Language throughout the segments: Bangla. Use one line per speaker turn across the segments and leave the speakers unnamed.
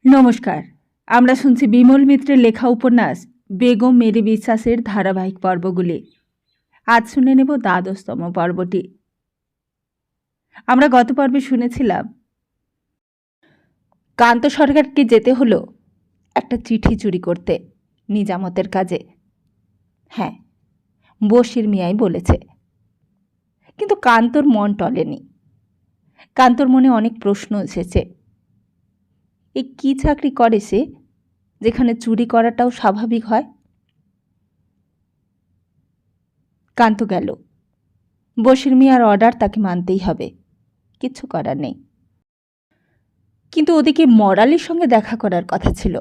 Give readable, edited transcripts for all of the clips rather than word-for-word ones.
নমস্কার। আমরা শুনছি বিমল মিত্রের লেখা উপন্যাস বেগম মেরি বিশ্বাসের ধারাবাহিক পর্বগুলি। আজ শুনে নেব ১২তম পর্বটি। আমরা গত পর্বে শুনেছিলাম কান্ত সরকারকে যেতে হলো একটা চিঠি চুরি করতে নিজামতের কাজে। হ্যাঁ, বশির মিয়াই বলেছে। কিন্তু কান্তর মন টলেনি। কান্তর মনে অনেক প্রশ্ন এসেছে। এ কী চাকরি করে সে, যেখানে চুরি করাটাও স্বাভাবিক হয়? কান্ত গেল। বশির মিয়ার অর্ডার তাকে মানতেই হবে, কিচ্ছু করার নেই। কিন্তু ওদিকে মরালির সঙ্গে দেখা করার কথা ছিল।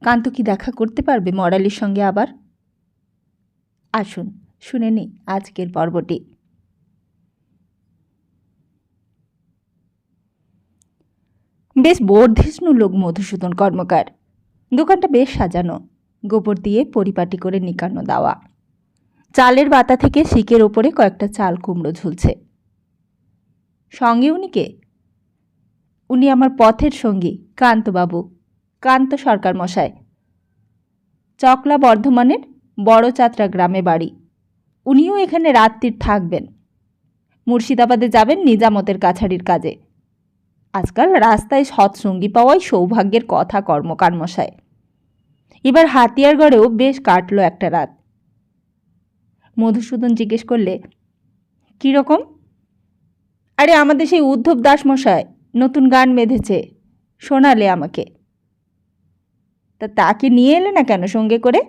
কান্ত কি দেখা করতে পারবে মরালির সঙ্গে আবার? আসুন শুনে নিই আজকের পর্বটি। বেশ বর্ধিষ্ণু লোক মধুসূদন কর্মকার। দোকানটা বেশ সাজানো, গোবর দিয়ে পরিপাটি করে নিকানো দেওয়া। চালের বাতা থেকে শিকের ওপরে কয়েকটা চাল কুমড়ো ঝুলছে। সঙ্গে উনি কে? উনি আমার পথের সঙ্গী কান্তবাবু, কান্ত সরকার মশাই। চকলা বর্ধমানের বড় চাত্রা গ্রামে বাড়ি। উনিও এখানে রাত্রির থাকবেন। মুর্শিদাবাদে যাবেন নিজামতের কাছারির কাজে। আজকাল রাস্তায় সৎসঙ্গী পাওয়াই সৌভাগ্যের কথা কর্মকার মশাই। এবার হাতিয়ারগড়েও বেশ কাটল একটা রাত। মধুসূদন জিজ্ঞেস করলে, কীরকম? আরে আমাদের সেই উদ্ধব দাস মশাই নতুন গান বেঁধেছে, শোনালে আমাকে। তা তাকে নিয়ে এলে না কেন সঙ্গে করে?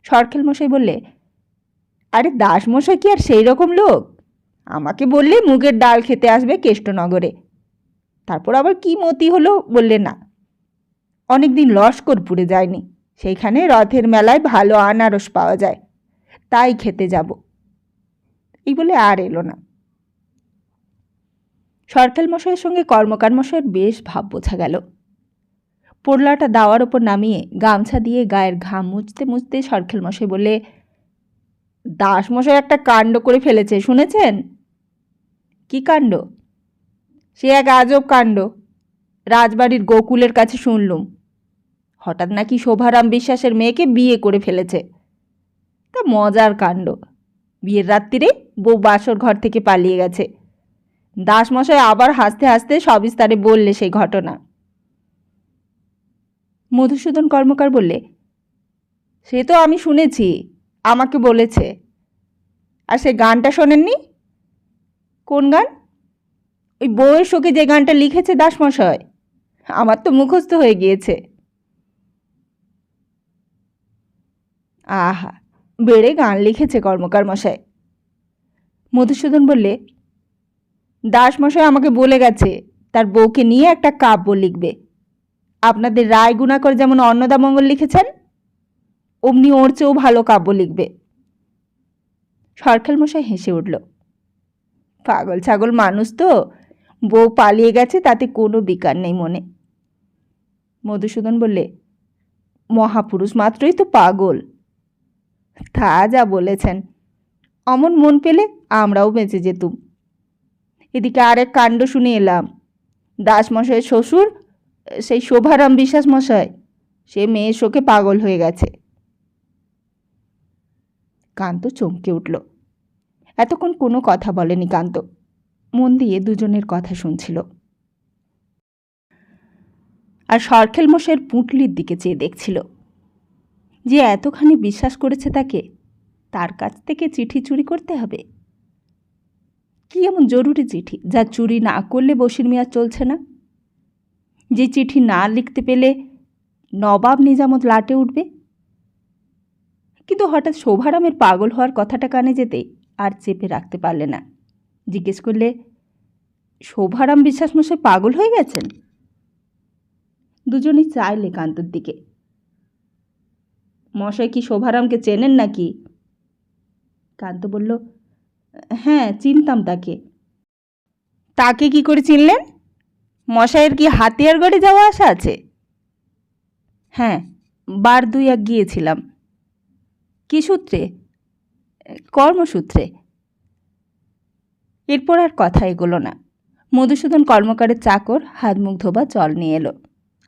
সরখেল মশাই বললে, আরে দাসমশাই কি আর সেই রকম লোক? আমাকে বললে মুগের ডাল খেতে আসবে কেষ্টনগরে। তারপর আবার কি মতি হলো বললে না। অনেকদিন লস্করপুরে যায়নি, সেইখানে রথের মেলায় ভালো আনারস পাওয়া যায়, তাই খেতে যাব। এই বলে আর এলো না। সরখেল মশাইয়ের সঙ্গে কর্মকার মশাইয়ের বেশ ভাব বোঝা গেল। পোড়লাটা দাওয়ার ওপর নামিয়ে গামছা দিয়ে গায়ের ঘাম মুছতে মুছতে সরখেল মশাই বলে, দাসমশাই একটা কাণ্ড করে ফেলেছে, শুনেছেন? কি কাণ্ড? সে এক আজব কাণ্ড। রাজবাড়ির গোকুলের কাছে শুনলুম, হঠাৎ নাকি শোভারাম বিশ্বাসের মেয়েকে বিয়ে করে ফেলেছে। তা মজার কাণ্ড। বিয়ের রাত্রিরে বউ বাসর ঘর থেকে পালিয়ে গেছে। দাসমশাই আবার হাসতে হাসতে সবিস্তারে বললে সেই ঘটনা। মধুসূদন কর্মকার বললে, সে তো আমি শুনেছি, আমাকে বলেছে। আর সে গানটা শোনেননি? কোন গান? ওই বউয়ের শোকে যে গানটা লিখেছে দাসমশাই, আমার তো মুখস্থ হয়ে গিয়েছে। আহা, বেড়ে গান লিখেছে কর্মকার মশাই। মধুসূদন বললে, দাসমশাই আমাকে বলে গেছে তার বউকে নিয়ে একটা কাব্য লিখবে। আপনাদের রায়গুণাকর যেমন অন্নদামঙ্গল লিখেছেন, অমনি ওর চেয়েও ভালো কাব্য লিখবে। সরখেল মশাই হেসে উঠল। পাগল ছাগল মানুষ তো, বউ পালিয়ে গেছে তাতে কোনো বিকার নেই মনে। মধুসূদন বললে, মহাপুরুষ মাত্রই তো পাগল। তা যা বলেছেন, অমন মন পেলে আমরাও বেঁচে যেতুম। এদিকে আরেক কাণ্ড শুনে এলাম। দাসমশাইয়ের শ্বশুর, সেই শোভারাম বিশ্বাস মশাই, সে মেয়ের শোকে পাগল হয়ে গেছে। কান্ত চমকে উঠল। এতক্ষণ কোনো কথা বলেনি কান্ত, মন দিয়ে দুজনের কথা শুনছিল। আর সরখেল মশাইয়ের পুঁটলির দিকে চেয়ে দেখছিল। যে এতখানি বিশ্বাস করেছে তাকে, তার কাছ থেকে চিঠি চুরি করতে হবে? কি এমন জরুরি চিঠি যা চুরি না করলে বশির মিয়া চলছে না? যে চিঠি না লিখতে পেলে নবাব নিজামত লাটে উঠবে? কিন্তু হঠাৎ শোভারামের পাগল হওয়ার কথাটা কানে যেতে আর চেপে রাখতে পারলে না। জিজ্ঞেস করলে, শোভারাম বিশ্বাস মশাই পাগল হয়ে গেছেন? দুজনেই চাইলে কান্তর দিকে। মশাই কি শোভারামকে চেনেন নাকি? কান্ত বলল, হ্যাঁ চিনতাম তাকে। তাকে কি করে চিনলেন? মশাইয়ের কি হাতিয়ারগড়ে যাওয়া আসা আছে? হ্যাঁ, বার দুই এক গিয়েছিলাম। কি সূত্রে? কর্মসূত্রে। এরপর আর কথা এগোলো না। মধুসূদন কর্মকারের চাকর হাত মুখ ধোবার জল নিয়ে এলো।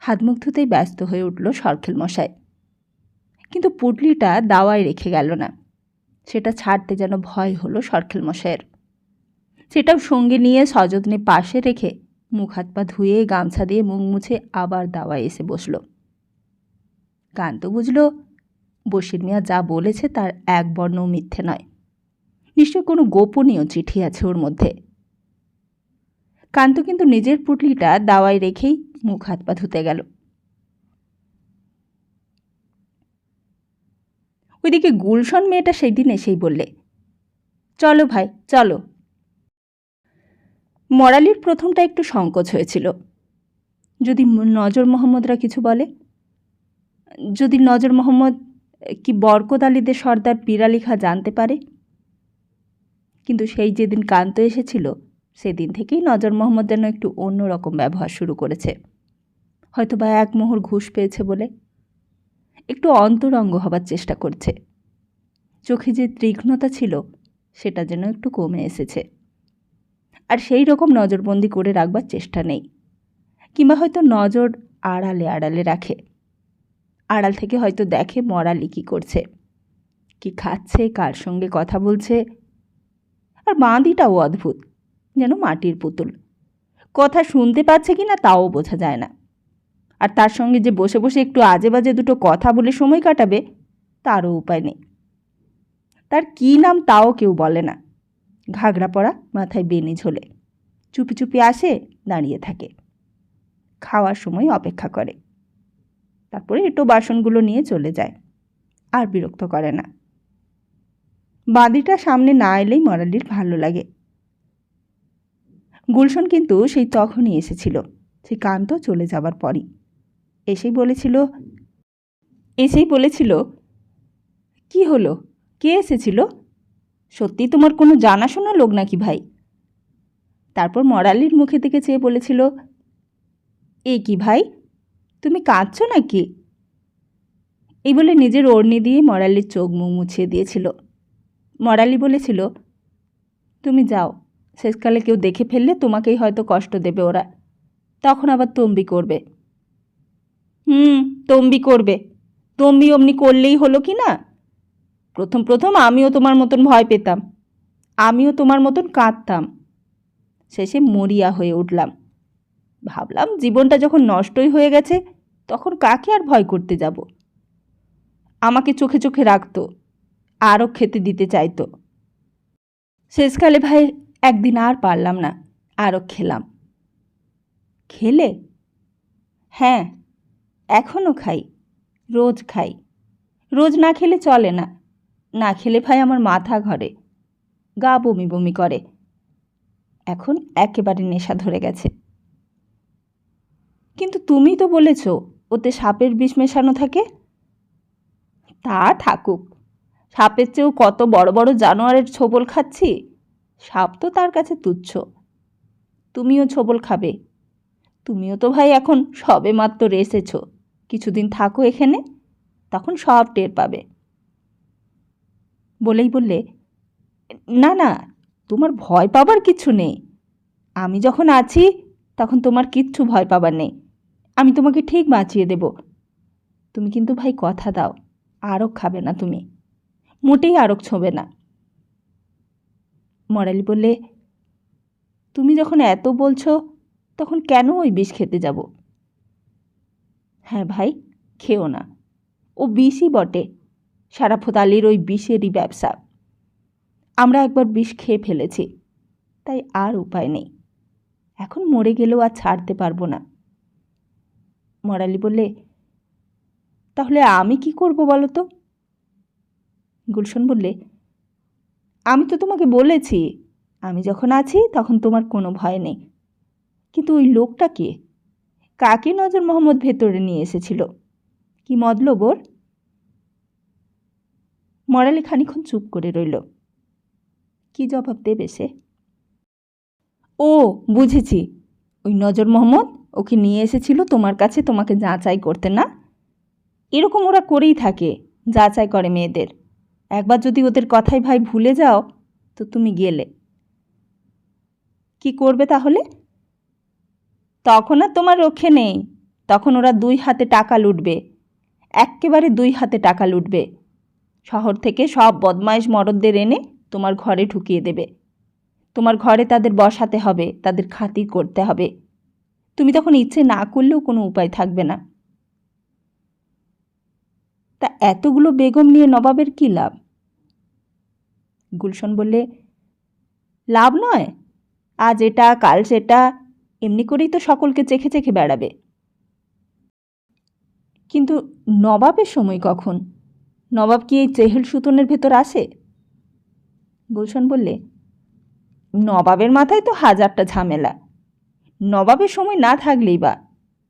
হাত মুখ ধুতেই ব্যস্ত হয়ে উঠল সরখেল মশাই। কিন্তু পুটলিটা দাওয়ায় রেখে গেল না। সেটা ছাড়তে যেন ভয় হলো সরখেল মশাইয়ের। সেটাও সঙ্গে নিয়ে সযত্নে পাশে রেখে মুখ হাত পা ধুয়ে গামছা দিয়ে মুখ মুছে আবার দাওয়ায় এসে বসল। কান্ত বুঝল বশির মিয়া যা বলেছে তার এক বর্ণও মিথ্যে নয়। নিশ্চয় কোনো গোপনীয় চিঠি আছে ওর মধ্যে। কান্ত কিন্তু নিজের পুটলিটা দাওয়ায় রেখেই মুখ হাত পা ধুতে গেল। ওইদিকে গুলশন মেয়েটা সেই দিন এসেই বললে, চলো ভাই চলো। মরালির প্রথমটা একটু সংকোচ হয়েছিল। যদি নজর মোহাম্মদরা কিছু বলে, যদি নজর মোহাম্মদ কি বরকত আলীদের সর্দার পিরালি খাঁ জানতে পারে। কিন্তু সেই যেদিন কান্ত এসেছিল সেদিন থেকেই নজর মোহাম্মদ যেন একটু অন্যরকম ব্যবহার শুরু করেছে। হয়তো বা এক মোহর ঘুষ পেয়েছে বলে একটু অন্তরঙ্গ হবার চেষ্টা করছে। চোখে যে তীক্ষ্ণতা ছিল সেটা যেন একটু কমে এসেছে। আর সেই রকম নজরবন্দি করে রাখবার চেষ্টা নেই, কিংবা হয়তো নজর আড়ালে আড়ালে রাখে। আড়াল থেকে হয়তো দেখে মরালি কী করছে, কি খাচ্ছে, কার সঙ্গে কথা বলছে। আর বাঁধিটাও অদ্ভুত, যেন মাটির পুতুল। কথা শুনতে পাচ্ছে কি না তাও বোঝা যায় না। আর তার সঙ্গে যে বসে বসে একটু আজে বাজে দুটো কথা বলে সময় কাটাবে তারও উপায় নেই। তার কী নাম তাও কেউ বলে না। ঘাগরা পরা, মাথায় বেনি ঝোলে, চুপি চুপি আসে, দাঁড়িয়ে থাকে, খাওয়ার সময় অপেক্ষা করে, তারপরে এঁটো বাসনগুলো নিয়ে চলে যায়, আর বিরক্ত করে না। বাঁদিটা সামনে না এলেই মরালির ভালো লাগে। গুলশন কিন্তু সেই তখনই এসেছিল, সেই কান্ত চলে যাবার পরই। এসেই বলেছিল, কি হলো, কে এসেছিল? সত্যি তোমার কোনো জানাশোনা লোক নাকি ভাই? তারপর মরালির মুখে দিকে চেয়ে বলেছিল, এ কি ভাই, তুমি কাঁদছো নাকি? এই বলে নিজের ওড়নি দিয়ে মরালির চোখ মুখ মুছিয়ে দিয়েছিল। মরালি বলেছিল, তুমি যাও, শেষকালে কেউ দেখে ফেললে তোমাকেই হয়তো কষ্ট দেবে ওরা, তখন আবার তম্বি করবে। তম্বি করবে, তম্বি অমনি করলেই হলো কি না? প্রথম প্রথম আমিও তোমার মতন ভয় পেতাম, আমিও তোমার মতন কাঁদতাম, শেষে মরিয়া হয়ে উঠলাম। ভাবলাম জীবনটা যখন নষ্টই হয়ে গেছে তখন কাকে আর ভয় করতে যাব। আমাকে চোখে চোখে রাখতো, আরও খেতে দিতে চাইতো। শেষকালে ভাই একদিন আর পারলাম না, আরও খেলাম। খেলে? হ্যাঁ, এখনও খাই, রোজ খাই। রোজ না খেলে চলে না, না খেলে ভাই আমার মাথা ঘরে, গা বমি বমি করে। এখন একেবারে নেশা ধরে গেছে। কিন্তু তুমি তো বলেছ ওতে সাপের বিষ মেশানো থাকে। তা থাকুক, সাপের চেয়েও কত বড় বড় জানোয়ারের ছোবল খাচ্ছি, সাপ তো তার কাছে তুচ্ছ। তুমিও ছোবল খাবে, তুমিও তো ভাই এখন সবে মাত্র এসেছ, কিছুদিন থাকো এখানে, তখন সব টের পাবে। বলেই বললে, না না, তোমার ভয় পাবার কিছু নেই, আমি যখন আছি তখন তোমার কিচ্ছু ভয় পাবার নেই, আমি তোমাকে ঠিক বাঁচিয়ে দেব। তুমি কিন্তু ভাই কথা দাও, আরক খাবে না, তুমি মোটেই আরক ছোঁবে না। মরালি বললে, তুমি যখন এত বলছো তখন কেন ওই বিষ খেতে যাব? হ্যাঁ ভাই, খেও না, ও বিষই বটে, সারাফত আলীর ওই বিষেরই ব্যবসা। আমরা একবার বিষ খেয়ে ফেলেছি, তাই আর উপায় নেই, এখন মরে গেলেও আর ছাড়তে পারবো না। মরালি বললে, তাহলে আমি কি করব বলো তো? গুলশন বললে, আমি তো তোমাকে বলেছি আমি যখন আছি তখন তোমার কোনো ভয় নেই। কিন্তু ওই লোকটা কে, কাকে নজর মোহাম্মদ ভেতরে নিয়ে এসেছিল, কি মতলব ওর? মরালি খানিক্ষণ চুপ করে রইল। কি জবাব দেবে সে? ও বুঝেছি, ওই নজর মোহাম্মদ ওকে নিয়ে এসেছিল তোমার কাছে তোমাকে যাচাই করতে, না? এরকম ওরা করেই থাকে, যাচাই করে মেয়েদের। একবার যদি ওদের কথাই ভাই ভুলে যাও তো তুমি গেলে। কি করবে তাহলে? তখন আর তোমার রক্ষে নেই। তখন ওরা 2 হাতে টাকা লুটবে, এক্কেবারে 2 হাতে টাকা লুটবে। শহর থেকে সব বদমাইশ মরদদের এনে তোমার ঘরে ঢুকিয়ে দেবে। তোমার ঘরে তাদের বসাতে হবে, তাদের খাতির করতে হবে। তুমি তখন ইচ্ছে না করলেও কোনো উপায় থাকবে না। তা এতগুলো বেগম নিয়ে নবাবের কী লাভ? গুলশন বললে, লাভ নয়, আজ এটা কাল সেটা, এমনি করেই তো সকলকে চেখে চেখে বেড়াবে। কিন্তু নবাবের সময় কখন? নবাব কি এই চেহেল সুতনের ভেতর আসে? গুলশন বললে, নবাবের মাথায় তো হাজারটা ঝামেলা। নবাবের সময় না থাকলেই বা,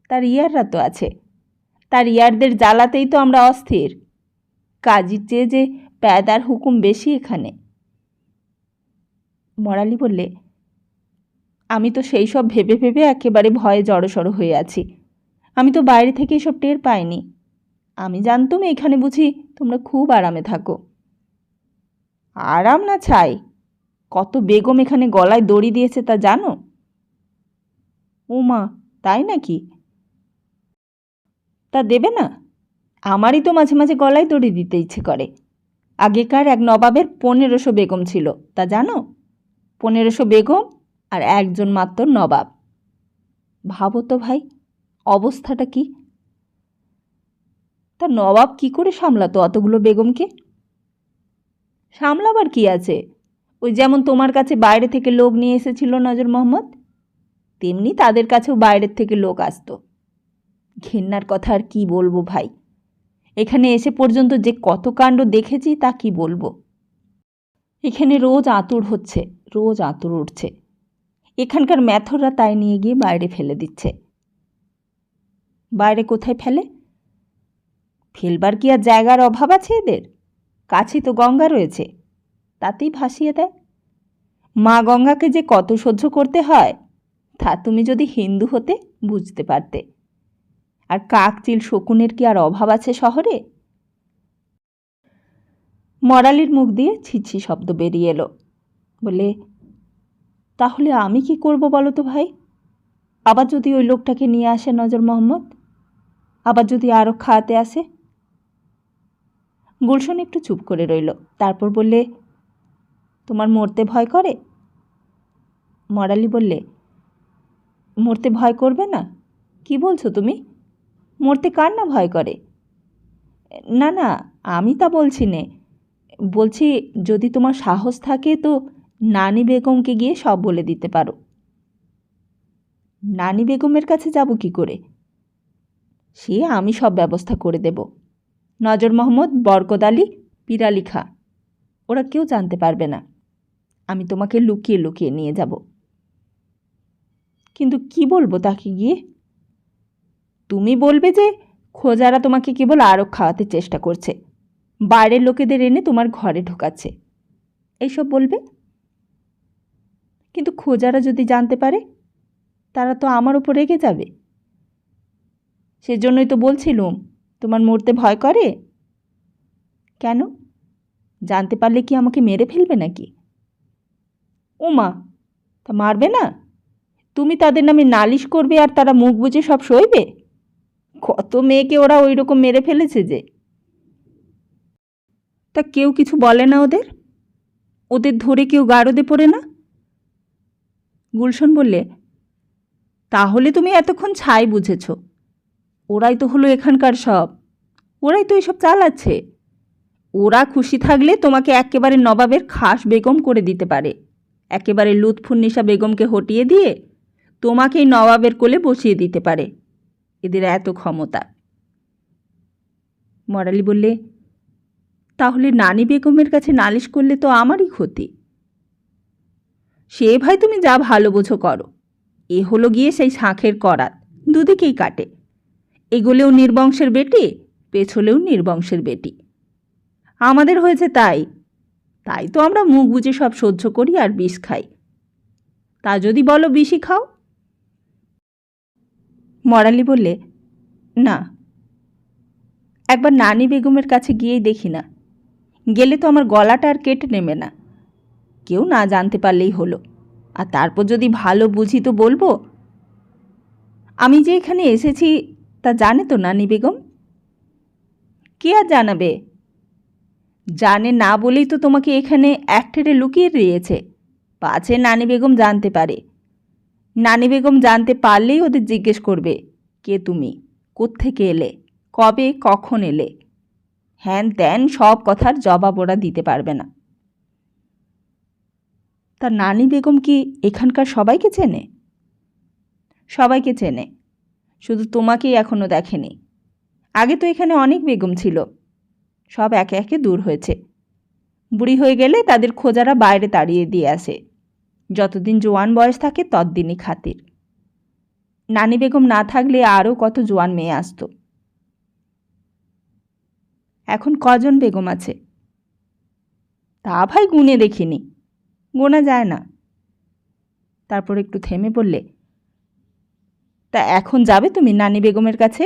তার ইয়াররা তো আছে। তার ইয়ারদের জ্বালাতেই তো আমরা অস্থির। কাজীর চেয়ে যে প্যাদার হুকুম বেশি এখানে। মরালি বললে, আমি তো সেই সব ভেবে ভেবে একেবারে ভয়ে জড়সড় হয়ে আছি। আমি তো বাইরে থেকে এসব টের পাইনি। আমি জানতুম এখানে বুঝি তোমরা খুব আরামে থাকো। আরাম না ছাই, কত বেগম এখানে গলায় দড়ি দিয়েছে তা জানো? ও মা, তাই নাকি? তা দেবে না? আমারই তো মাঝে মাঝে গলায় দড়ি দিতে ইচ্ছে করে। আগেকার এক নবাবের 1500 বেগম ছিল, তা জানো? 1500 বেগম আর একজন মাত্র নবাব। ভাবো তো ভাই, অবস্থাটা কি? তা নবাব কি করে সামলাতো অতগুলো বেগমকে? সামলাবার কি আছে? ওই যেমন তোমার কাছে বাইরে থেকে লোক নিয়ে এসেছিল নজর মোহাম্মদ, তেমনি তাদের কাছেও বাইরের থেকে লোক আসতো। ঘেন্নার কথা আর কি বলবো ভাই, এখানে এসে পর্যন্ত যে কত কাণ্ড দেখেছি তা কি বলবো। এখানে রোজ আঁতুড় হচ্ছে, রোজ আঁতুড় উঠছে। এখানকার ম্যাথররা তাই নিয়ে গিয়ে বাইরে ফেলে দিচ্ছে। বাইরে কোথায় ফেলে? ফেলবার কি আর জায়গার অভাব আছে এদের? কাছেই তো গঙ্গা রয়েছে, তাতেই ভাসিয়ে দেয়। মা গঙ্গাকে যে কত সহ্য করতে হয় তা তুমি যদি হিন্দু হতে বুঝতে পারতে। আর কাকচিল শকুনের কি আর অভাব আছে শহরে? মরালির মুখ দিয়ে ছিছি শব্দ বেরিয়ে এলো। বলে, তাহলে আমি কি করব বলো তো ভাই? আবার যদি ওই লোকটাকে নিয়ে আসে নজর মোহাম্মদ, আবার যদি আরও খাওয়াতে আসে? গুলশন একটু চুপ করে রইল, তারপর বললে, তোমার মরতে ভয় করে? মরালি বললে, মরতে ভয় করবে না? কি বলছো তুমি? মরতে কার না ভয় করে? না না, আমি তা বলছি নে। বলছি, যদি তোমার সাহস থাকে তো নানি বেগমকে গিয়ে সব বলে দিতে পারো। নানি বেগমের কাছে যাব কি করে? সে আমি সব ব্যবস্থা করে দেব। নজর মোহাম্মদ, বরকত আলী, পীর আলী খাঁ, ওরা কেউ জানতে পারবে না। আমি তোমাকে লুকিয়ে লুকিয়ে নিয়ে যাব। কিন্তু কি বলবো তাকে গিয়ে? তুমি বলবে যে খোজারা তোমাকে কেবল আরও খাওয়াতে চেষ্টা করছে, বাইরের লোকেদের এনে তোমার ঘরে ঢোকাচ্ছে, এইসব বলবে। কিন্তু খোজারা যদি জানতে পারে, তারা তো আমার উপর রেগে যাবে। সেজন্যই তো বলছিলুম, তোমার মরতে ভয় করে। কেন? জানতে পারলে কি আমাকে মেরে ফেলবে নাকি? ও মা, তা মারবে না? তুমি তাদের নামে নালিশ করবে আর তারা মুখ বুজে সব সইবে? কত মেয়েকে ওরা ওই রকম মেরে ফেলেছে যে। তা কেউ কিছু বলে না ওদের? ওদের ধরে কেউ গারদে পড়ে না? গুলশন বললে, তাহলে তুমি এতক্ষণ ছাই বুঝেছ। ওরাই তো হলো এখানকার সব, ওরাই তো এসব চালাচ্ছে। ওরা খুশি থাকলে তোমাকে একেবারে নবাবের খাস বেগম করে দিতে পারে, একেবারে লুৎফুন্নিসা বেগমকে হটিয়ে দিয়ে তোমাকেই নবাবের কোলে বসিয়ে দিতে পারে। এদের এত ক্ষমতা। মরালি বললে, তাহলে নানি বেগমের কাছে নালিশ করলে তো আমারই ক্ষতি। সে ভাই তুমি যা ভালো বোঝো করো। এ হলো গিয়ে সেই শাঁখের করাত, দুদিকেই কাটে। এগোলেও নির্বংশের বেটি, পেছলেও নির্বংশের বেটি। আমাদের হয়েছে তাই, তাই তো আমরা মুখ বুজে সব সহ্য করি আর বিষ খাই। তা যদি বলো বিষই খাও। মরালি বললে, না, একবার নানি বেগমের কাছে গিয়েই দেখি না। গেলে তো আমার গলাটা আর কেটে নেবে না। কেউ না জানতে পারলেই হলো। আর তারপর যদি ভালো বুঝি তো বলবো। আমি যে এখানে এসেছি তা জানে তো নানি বেগম? কে আর জানাবে? জানে না বলেই তো তোমাকে এখানে একটেরে লুকিয়ে দিয়েছে, পাছে নানি বেগম জানতে পারে। নানি বেগম জানতে পারলেই ওদের জিজ্ঞেস করবে, কে তুমি, কোত্থেকে এলে, কবে কখন এলে। হ্যান ত্যান সব কথার জবাব ওরা দিতে পারবে না। তা নানি বেগম কি এখানকার সবাইকে চেনে? সবাইকে চেনে, শুধু তোমাকেই এখনও দেখেনি। আগে তো এখানে অনেক বেগম ছিল, সব একে একে দূর হয়েছে। বুড়ি হয়ে গেলে তাদের খোঁজারা বাইরে তাড়িয়ে দিয়ে আসে। যতদিন জোয়ান বয়স থাকে ততদিনই খাতির। নানি বেগম না থাকলে আরও কত জোয়ান মেয়ে আসতো। এখন কজন বেগম আছে? তা ভাই গুনে দেখিনি, গোনা যায় না। তারপর একটু থেমে বললে, তা এখন যাবে তুমি নানি বেগমের কাছে?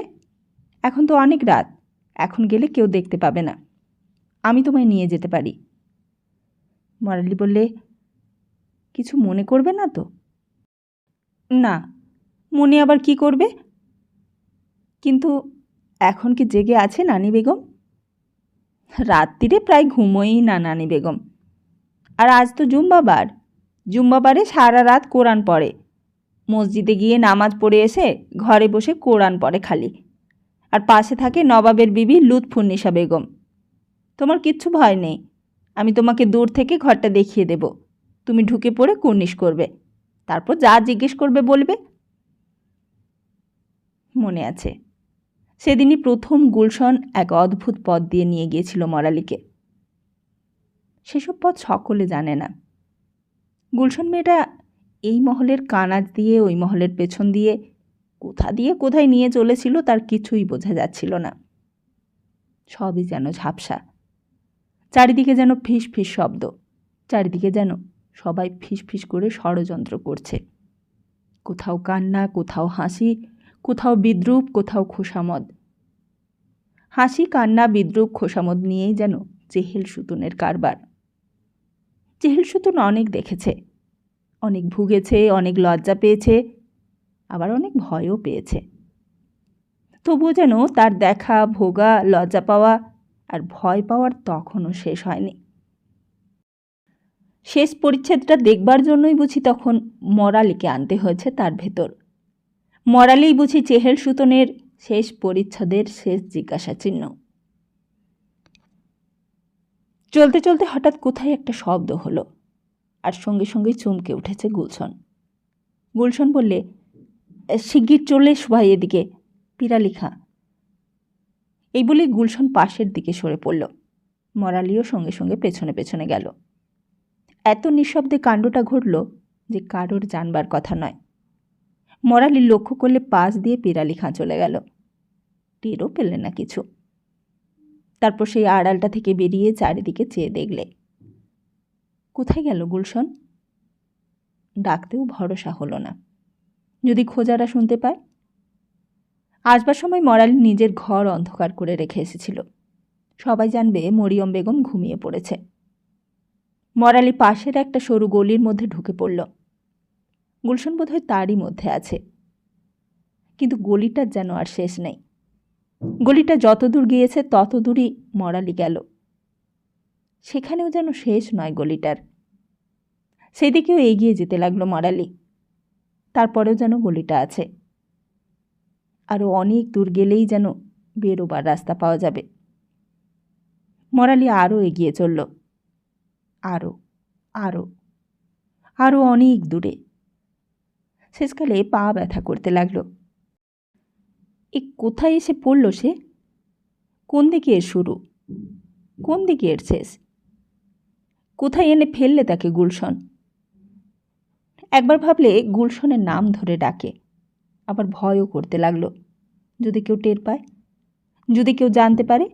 এখন তো অনেক রাত, এখন গেলে কেউ দেখতে পাবে না। আমি তোমায় নিয়ে যেতে পারি। মরালি বললে, কিছু মনে করবে না তো? না, মনে আবার কি করবে? কিন্তু এখন কি জেগে আছে নানি বেগম? রাত্রিরে প্রায় ঘুমোই না নানি বেগম। আর আজ তো জুম্বাবার, জুম্বাবারে সারা রাত কোরআন পড়ে। মসজিদে গিয়ে নামাজ পড়ে এসে ঘরে বসে কোরআন পড়ে খালি। আর পাশে থাকে নবাবের বিবি লুৎফুন্নিসা বেগম। তোমার কিচ্ছু ভয় নেই, আমি তোমাকে দূর থেকে ঘরটা দেখিয়ে দেব। তুমি ঢুকে পড়ে কুর্নিশ করবে, তারপর যা জিজ্ঞেস করবে বলবে। মনে আছে, সেদিনই প্রথম গুলশন এক অদ্ভুত পথ দিয়ে নিয়ে গিয়েছিল মরালিকে। সেসব পথ সকলে জানে না। গুলশন মেয়েটা এই মহলের কানাজ দিয়ে ওই মহলের পেছন দিয়ে কোথায় নিয়ে চলেছিল তার কিছুই বোঝা যাচ্ছিল না। সবই যেন ঝাপসা, চারিদিকে যেন ফিস ফিস শব্দ, চারিদিকে যেন সবাই ফিস ফিস করে ষড়যন্ত্র করছে। কোথাও কান্না, কোথাও হাসি, কোথাও বিদ্রূপ, কোথাও খোশামদ। হাসি, কান্না, বিদ্রূপ, খোশামদ নিয়েই যেন চেহেল সুতুনের কারবার। চেহেল সুতুন অনেক দেখেছে, অনেক ভুগেছে, অনেক লজ্জা পেয়েছে, আবার অনেক ভয়ও পেয়েছে। তবুও যেন তার দেখা, ভোগা, লজ্জা পাওয়া আর ভয় পাওয়ার তখনও শেষ হয়নি। শেষ পরিচ্ছেদটা দেখবার জন্যই বুঝি তখন মরালিকে আনতে হয়েছে তার ভেতর। মরালিই বুঝি চেহেল সুতনের শেষ পরিচ্ছদের শেষ জিজ্ঞাসা চিহ্ন। চলতে চলতে হঠাৎ কোথায় একটা শব্দ হলো, আর সঙ্গে সঙ্গেই চমকে উঠেছে গুলশন। গুলশন বললে, শিগগির চলে এসো ভাই এদিকে, পিরালি খাঁ। এই বলেই গুলশন পাশের দিকে সরে পড়ল। মরালিও সঙ্গে সঙ্গে পেছনে পেছনে গেল। এত নিঃশব্দে কাণ্ডটা ঘটল যে কারোর জানবার কথা নয়। মরালি লক্ষ্য করলে পাশ দিয়ে পিরালি খাঁ চলে গেল, টেরও পেলে না কিছু। তারপর সেই আড়ালটা থেকে বেরিয়ে চারিদিকে চেয়ে দেখলে। কোথায় গেল গুলশন? ডাকতেও ভরসা হলো না, যদি খোঁজারা শুনতে পায়। আসবার সময় মরালি নিজের ঘর অন্ধকার করে রেখে এসেছিল, সবাই জানবে মরিয়ম বেগম ঘুমিয়ে পড়েছে। মরালি পাশের একটা সরু গলির মধ্যে ঢুকে পড়ল। গুলশন বোধহয় তারই মধ্যে আছে, কিন্তু গলিটার যেন আর শেষ নেই। গলিটা যত দূর গিয়েছে তত দূরই মরালি গেল, সেখানেও যেন শেষ নয় গলিটার। সেদিকেও এগিয়ে যেতে লাগলো মরালি, তারপরেও যেন গলিটা আছে। আরও অনেক দূর গেলেই যেন বেরোবার রাস্তা পাওয়া যাবে। মরালি আরও এগিয়ে চলল, আরও আরও আরও অনেক দূরে। শেষকালে পা ব্যথা করতে লাগলো। এ কোথায় এসে পড়ল সে? কোন দিকে এর শুরু, কোন দিকে এর শেষ? কোথায় এনে ফেললে তাকে গুলশন? একবার ভাবলে গুলশনের নাম ধরে ডাকে, আবার ভয়ও করতে লাগলো। যদি কেউ টের পায়, যদি কেউ জানতে পারে।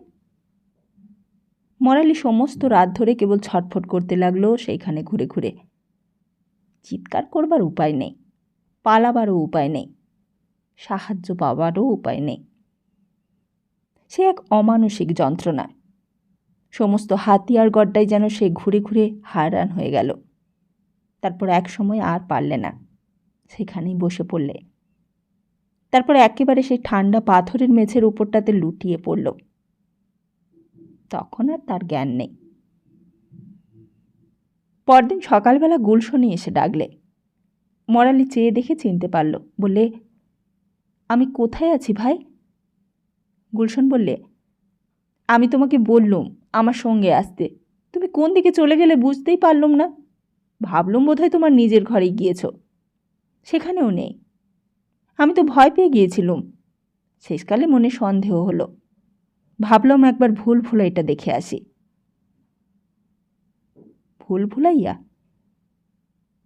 মরালি সমস্ত রাত ধরে কেবল ছটফট করতে লাগলো সেইখানে ঘুরে ঘুরে। চিৎকার করবার উপায় নেই, পালাবারও উপায় নেই, সাহায্য পাওয়ারও উপায় নেই। সে এক অমানসিক যন্ত্রণা। সমস্ত হাতিয়ার গড্ডায় যেন সে ঘুরে ঘুরে হায়রান হয়ে গেল। তারপর এক সময় আর পারলে না, সেখানেই বসে পড়লে। তারপর একেবারে সেই ঠান্ডা পাথরের মেঝের উপরটাতে লুটিয়ে পড়ল। তখন আর তার জ্ঞান নেই। পরদিন সকালবেলা গুলশনী এসে ডাকলে। মরালি চেয়ে দেখে চিনতে পারল। বললে, আমি কোথায় আছি ভাই? গুলশন বললে, আমি তোমাকে বললুম আমার সঙ্গে আসতে, তুমি কোন দিকে চলে গেলে বুঝতেই পারলুম না। ভাবলুম বোধহয় তোমার নিজের ঘরে গিয়েছ, সেখানেও নেই। আমি তো ভয় পেয়ে গিয়েছিলুম। শেষকালে মনে সন্দেহ হলো, ভাবলাম একবার ভুল ভুলাইটা দেখে আসি। ভুল ভুলাইয়া?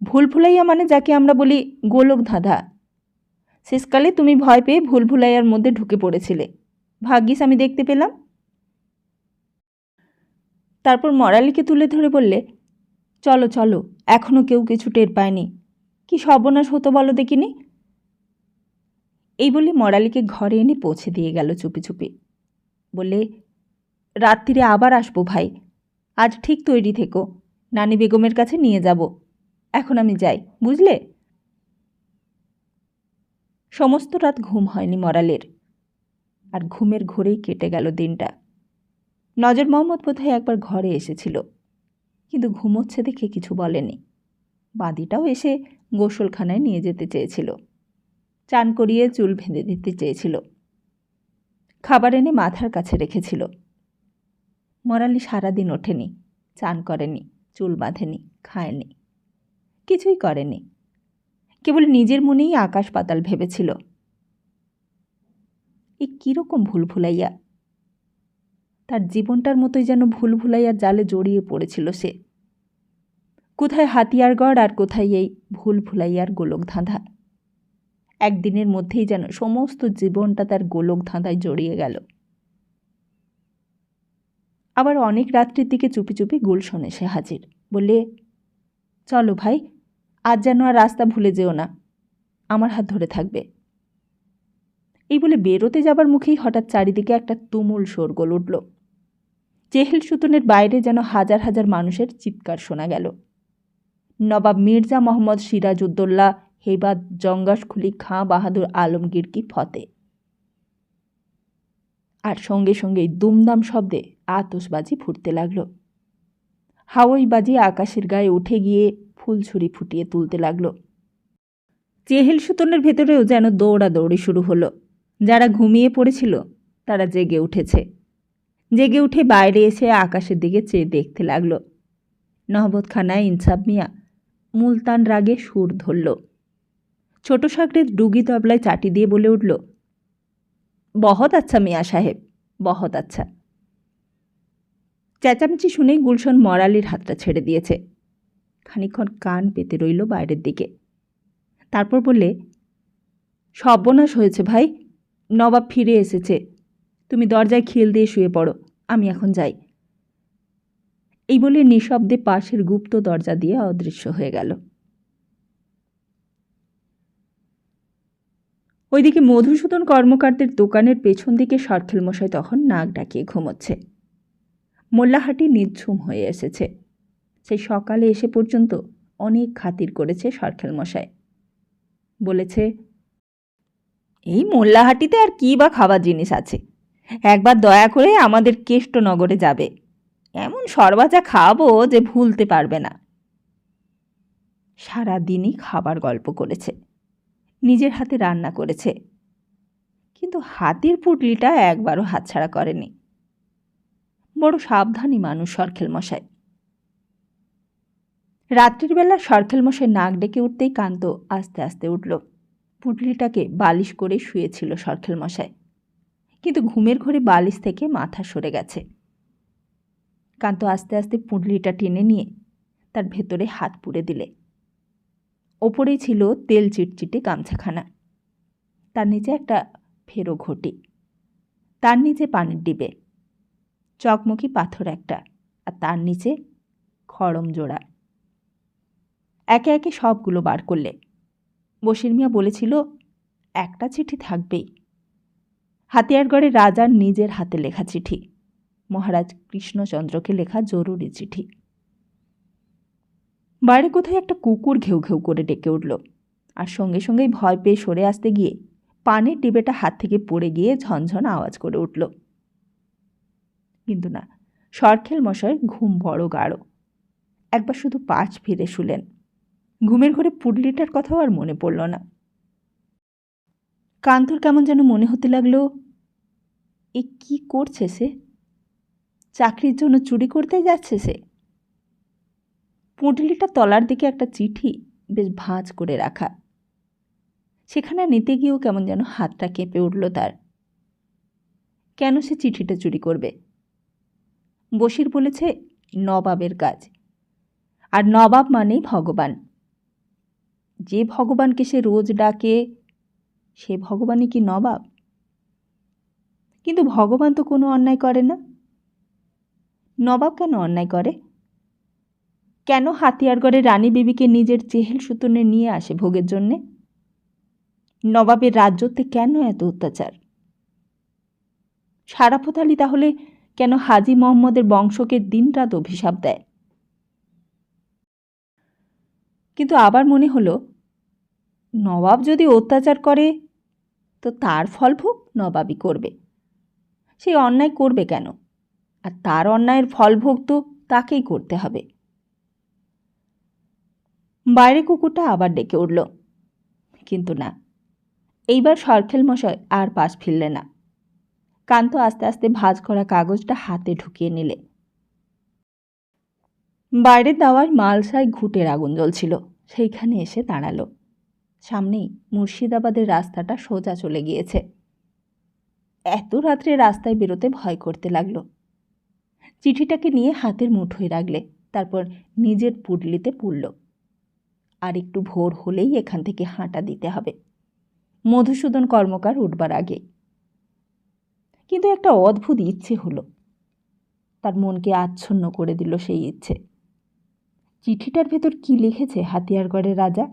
ভুল ভুলাইয়া মানে যাকে আমরা বলি গোলক ধাঁধা। শেষকালে তুমি ভয় পেয়ে ভুল ভুলাইয়ার মধ্যে ঢুকে পড়েছিলে, ভাগ্যিস আমি দেখতে পেলাম। তারপর মরালিকে তুলে ধরে বললে, চলো চলো, এখনও কেউ কিছু টের পায়নি। কি সর্বনাশ হতো বলো দেখিনি। এই বলে মরালিকে ঘরে এনে পৌঁছে দিয়ে গেল চুপি চুপি। বললে, রাত্রিরে আবার আসবো ভাই, আজ ঠিক তৈরি থেকো, নানি বেগমের কাছে নিয়ে যাব। এখন আমি যাই, বুঝলে। সমস্ত রাত ঘুম হয়নি মরালের, আর ঘুমের ঘোরেই কেটে গেল দিনটা। নজর মোহাম্মদ বোধহয় একবার ঘরে এসেছিল, কিন্তু ঘুমোচ্ছে দেখে কিছু বলেনি। বাঁদিটাও এসে গোসলখানায় নিয়ে যেতে চেয়েছিল, চান করিয়ে চুল বেঁধে দিতে চেয়েছিল, খাবার এনে মাথার কাছে রেখেছিল। মরালি সারাদিন ওঠেনি, চান করেনি, চুল বাঁধেনি, খায়নি, কিছুই করেনি। কেবল নিজের মনেই আকাশ পাতাল ভেবেছিল। এ কীরকম ভুল ভুলাইয়া! তার জীবনটার মতোই যেন ভুল ভুলাইয়ার জালে জড়িয়ে পড়েছিল সে। কোথায় হাতিয়ারগড় আর কোথায় এই ভুল ভুলাইয়ার গোলক ধাঁধা। একদিনের মধ্যেই যেন সমস্ত জীবনটা তার গোলক ধাঁধায় জড়িয়ে গেল। আবার অনেক রাত্রির দিকে চুপি চুপি গুলশন এসে হাজির। বললে, চলো ভাই, আজ যেন আর রাস্তা ভুলে যেও না, আমার হাত ধরে থাকবে। এই বলে বেরোতে যাবার মুখেই হঠাৎ চারিদিকে একটা তুমুল শোরগোল উঠল। চেহেল সুতনের বাইরে যেন হাজার হাজার মানুষের চিৎকার শোনা গেল। নবাব মির্জা মোহাম্মদ সিরাজউদ্দৌলা হেবাদ জঙ্গাসখুলি খাঁ বাহাদুর আলমগীর কি ফতে। আর সঙ্গে সঙ্গেই দুমদাম শব্দে আতশবাজি ফুটতে লাগল। হাওয়াই বাজি আকাশের গায়ে উঠে গিয়ে ফুলছুরি ফুটিয়ে তুলতে লাগল। চেহেল সুতনের ভেতরেও যেন দৌড়াদৌড়ি শুরু হলো। যারা ঘুমিয়ে পড়েছিল তারা জেগে উঠেছে। জেগে উঠে বাইরে এসে আকাশের দিকে চেয়ে দেখতে লাগল। নহবতখানায় ইনসাফ মিয়া মুলতান রাগে সুর ধরল। ছোট সাকরেদ ডুগি তবলায় চাটি দিয়ে বলে উঠল, বহুত আচ্ছা মিয়া সাহেব, বহুত আচ্ছা। চেঁচামেচি শুনেই গুলশন মরালির হাতটা ছেড়ে দিয়েছে। খানিকক্ষণ কান পেতে রইল বাইরের দিকে। তারপর বললে, সর্বনাশ হয়েছে ভাই, নবাব ফিরে এসেছে। তুমি দরজায় খিল দিয়ে শুয়ে পড়ো, আমি এখন যাই। এই বলে নিঃশব্দে পাশের গুপ্ত দরজা দিয়ে অদৃশ্য হয়ে গেল। ওইদিকে মধুসূদন কর্মকারদের দোকানের পেছন দিকে সরখেল মশাই তখন নাক ডাকিয়ে ঘুমোচ্ছে। মোল্লাহাটি নিঝুম হয়ে এসেছে। সেই সকালে এসে পর্যন্ত অনেক খাতির করেছে সরখেল মশাই। বলেছে, এই মোল্লাহাটিতে আর কী বা খাবার জিনিস আছে, একবার দয়া করে আমাদের কেষ্টনগরে যাবে, এমন সরবাজা খাওয়াবো যে ভুলতে পারবে না। সারাদিনই খাবার গল্প করেছে, নিজের হাতে রান্না করেছে, কিন্তু হাতির পুটলিটা একবারও হাতছাড়া করেনি। বড় সাবধানী মানুষ সরখেল মশাই। রাত্রির বেলা সরখেল মশাই নাক ডেকে উঠতেই কান্ত আস্তে আস্তে উঠল। পুটলিটাকে বালিশ করে শুয়েছিল সরখেল মশাই, কিন্তু ঘুমের ঘোরে বালিশ থেকে মাথা সরে গেছে। কান্ত আস্তে আস্তে পুটলিটা টেনে নিয়ে তার ভেতরে হাত পুড়ে দিলে। ওপরেই ছিল তেল চিটচিটে গামছাখানা, তার নিচে একটা ফেরো ঘটি, তার নিচে পানির ডিবে, চকমকি পাথর একটা, আর তার নিচে খড়ম জোড়া। একে একে সবগুলো বার করলে। বশির মিয়া বলেছিল একটা চিঠি থাকবেই, হাতিয়ারগড়ে রাজার নিজের হাতে লেখা চিঠি, মহারাজ কৃষ্ণচন্দ্রকে লেখা জরুরি চিঠি। বাইরে কোথায় একটা কুকুর ঘেউ ঘেউ করে ডেকে উঠল, আর সঙ্গে সঙ্গেই ভয় পেয়ে সরে আসতে গিয়ে পানির ডিবেটা হাত থেকে পড়ে গিয়ে ঝনঝন আওয়াজ করে উঠল। কিন্তু না, সরখেল মশাইয়ের ঘুম বড় গাঢ়। একবার শুধু পাশ ফিরে শুলেন। ঘুমের ঘরে পুডলিটার কথাও আর মনে পড়ল না। কান্তর কেমন যেন মনে হতে লাগলো, এ কি করছে সে? চাকরির জন্য চুরি করতে যাচ্ছে সে? পুঁটলিটা তলার দিকে একটা চিঠি বেশ ভাঁজ করে রাখা, সেখানে নিতে গিয়েও কেমন যেন হাতটা কেঁপে উঠল তার। কেন সে চিঠিটা চুরি করবে? বশির বলেছে নবাবের কাজ, আর নবাব মানেই ভগবান। যে ভগবানকে সে রোজ ডাকে সে ভগবানই কি নবাব? কিন্তু ভগবান তো কোনো অন্যায় করে না। নবাব কেন অন্যায় করে? কেন হাতিয়ারগড়ে রানী বিবিকে নিজের চেহেল সুতনে নিয়ে আসে ভোগের জন্যে? নবাবের রাজ্যতে কেন এত অত্যাচার? সারাফত আলী তাহলে কেন হাজি মোহাম্মদের বংশকে দিনরাত অভিশাপ দেয়? কিন্তু আবার মনে হলো, নবাব যদি অত্যাচার করে তো তার ফলভোগ নবাবই করবে। সে অন্যায় করবে কেন? আর তার অন্যায়ের ফলভোগ তো তাকেই করতে হবে। বাইরে কুকুরটা আবার ডেকে উঠল, কিন্তু না, এইবার সরখেল মশাই আর পাশ ফিরলে না। কান্ত আস্তে আস্তে ভাঁজ করা কাগজটা হাতে ঢুকিয়ে নিলে। বাইরের দাওয়ায় মালসায় ঘুঁটের আগুন জ্বলছিল, সেইখানে এসে দাঁড়ালো। সামনেই মুর্শিদাবাদের রাস্তাটা সোজা চলে গিয়েছে। এত রাত্রে রাস্তায় বেরোতে ভয় করতে লাগলো। চিঠিটাকে নিয়ে হাতের মুঠোয় রাখলে, তারপর নিজের পুডলিতে পুরল। আর একটু ভোর হলেই এখান থেকে হাঁটা দিতে হবে, মধুসূদন কর্মকার উঠবার আগে। কিন্তু একটা অদ্ভুত ইচ্ছে হলো, তার মনকে আচ্ছন্ন করে দিল সেই ইচ্ছে। চিঠিটার ভেতর কি লিখেছে হাতিয়ারগড়ের রাজা?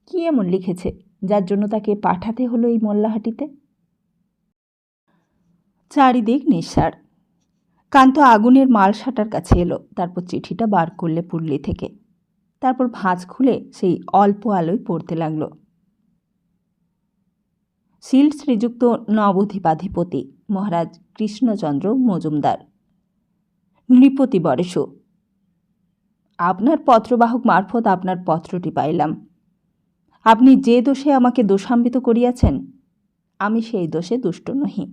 কি এমন লিখেছে যার জন্য তাকে পাঠাতে হলো এই মোল্লাহাটিতে? চারিদিক নিঃসাড়। কান্ত আগুনের মালসাটার কাছে এলো, তারপর চিঠিটা বার করলে পুরলি থেকে। তারপর ভাঁজ খুলে সেই অল্প আলোয় পড়তে লাগল। শিল শ্রীযুক্ত নবধিপাধিপতি মহারাজ কৃষ্ণচন্দ্র মজুমদার, নৃপতি বরেশ, আপনার পত্রবাহক মারফত আপনার পত্রটি পাইলাম। আপনি যে দোষে আমাকে দোষান্বিত করিয়াছেন, আমি সেই দোষে দুষ্ট নহি।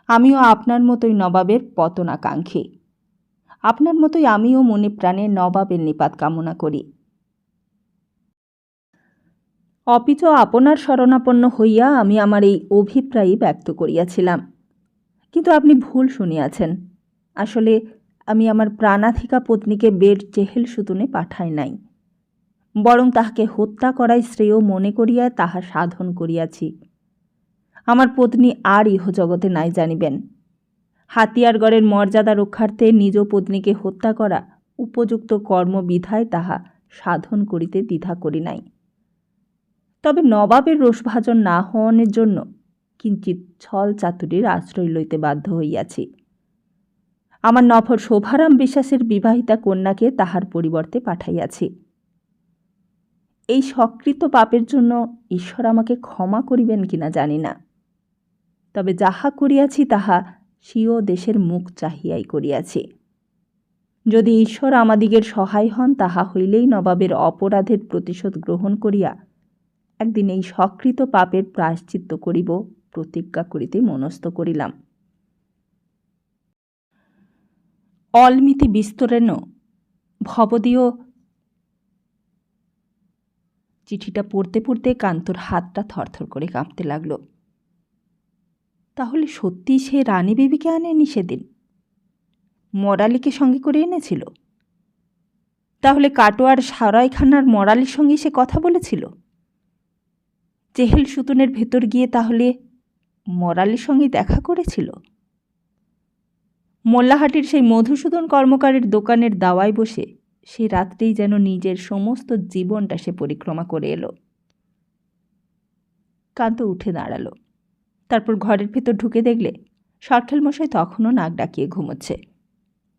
আমিও আপনার মতোই নবাবের পতনাকাঙ্ক্ষী। আপনার মতোই আমিও মনে প্রাণে নবাবের নিপাত কামনা করি। অপিচ আপনার শরণাপন্ন হইয়া আমি আমার এই অভিপ্রায়ই ব্যক্ত করিয়াছিলাম। কিন্তু আপনি ভুল শুনিয়াছেন। আসলে আমি আমার প্রাণাধিকা পত্নীকে বের চেহেল সুতুনে পাঠাই নাই, বরং তাহাকে হত্যা করাই শ্রেয় মনে করিয়া তাহা সাধন করিয়াছি। আমার পত্নী আর ইহজগতে নাই জানিবেন। হাতিয়ারগড়ের মর্যাদা রক্ষার্থে নিজ পত্নীকে হত্যা করা উপযুক্ত কর্মবিধায় তাহা সাধন করিতে দ্বিধা করি নাই। তবে নবাবের রোষভাজন না হওয়ানের জন্য কিঞ্চিত ছল চাতুরীর আশ্রয় লইতে বাধ্য হইয়াছি। আমার নফর শোভারাম বিশ্বাসের বিবাহিতা কন্যাকে তাহার পরিবর্তে পাঠাইয়াছি। এই সকৃত পাপের জন্য ঈশ্বর আমাকে ক্ষমা করিবেন কিনা জানি না, তবে যাহা করিয়াছি তাহা স্বীয় দেশের মুখ চাহিয়াই করিয়াছি। যদি ঈশ্বর আমাদিগের সহায় হন, তাহা হইলেই নবাবের অপরাধের প্রতিশোধ গ্রহণ করিয়া একদিন এই সকৃত পাপের প্রায়শ্চিত্ত করিব প্রতিজ্ঞা করিতে মনস্থ করিলাম। অলমিতি বিস্তরেণ ভবদীয়। চিঠিটা পড়তে পড়তে কান্তর হাতটা থরথর করে কাঁপতে লাগল। তাহলে সত্যি সে রানী বিবিকে আনেনি সেদিন, মরালিকে সঙ্গে করে এনেছিল? তাহলে কাটোয়ার সারাইখানার মরালির সঙ্গে সে কথা বলেছিল? চেহেল সুতনের ভেতর গিয়ে তাহলে মরালির সঙ্গে দেখা করেছিল? মোল্লাহাটির সেই মধুসূদন কর্মকারের দোকানের দাওয়ায় বসে সে রাত্রেই যেন নিজের সমস্ত জীবনটা সে পরিক্রমা করে এলো। কান্ত উঠে দাঁড়ালো। তারপর ঘরের ভেতর ঢুকে দেখলে সরখেল মশাই তখনও নাক ডাকিয়ে ঘুমোচ্ছে।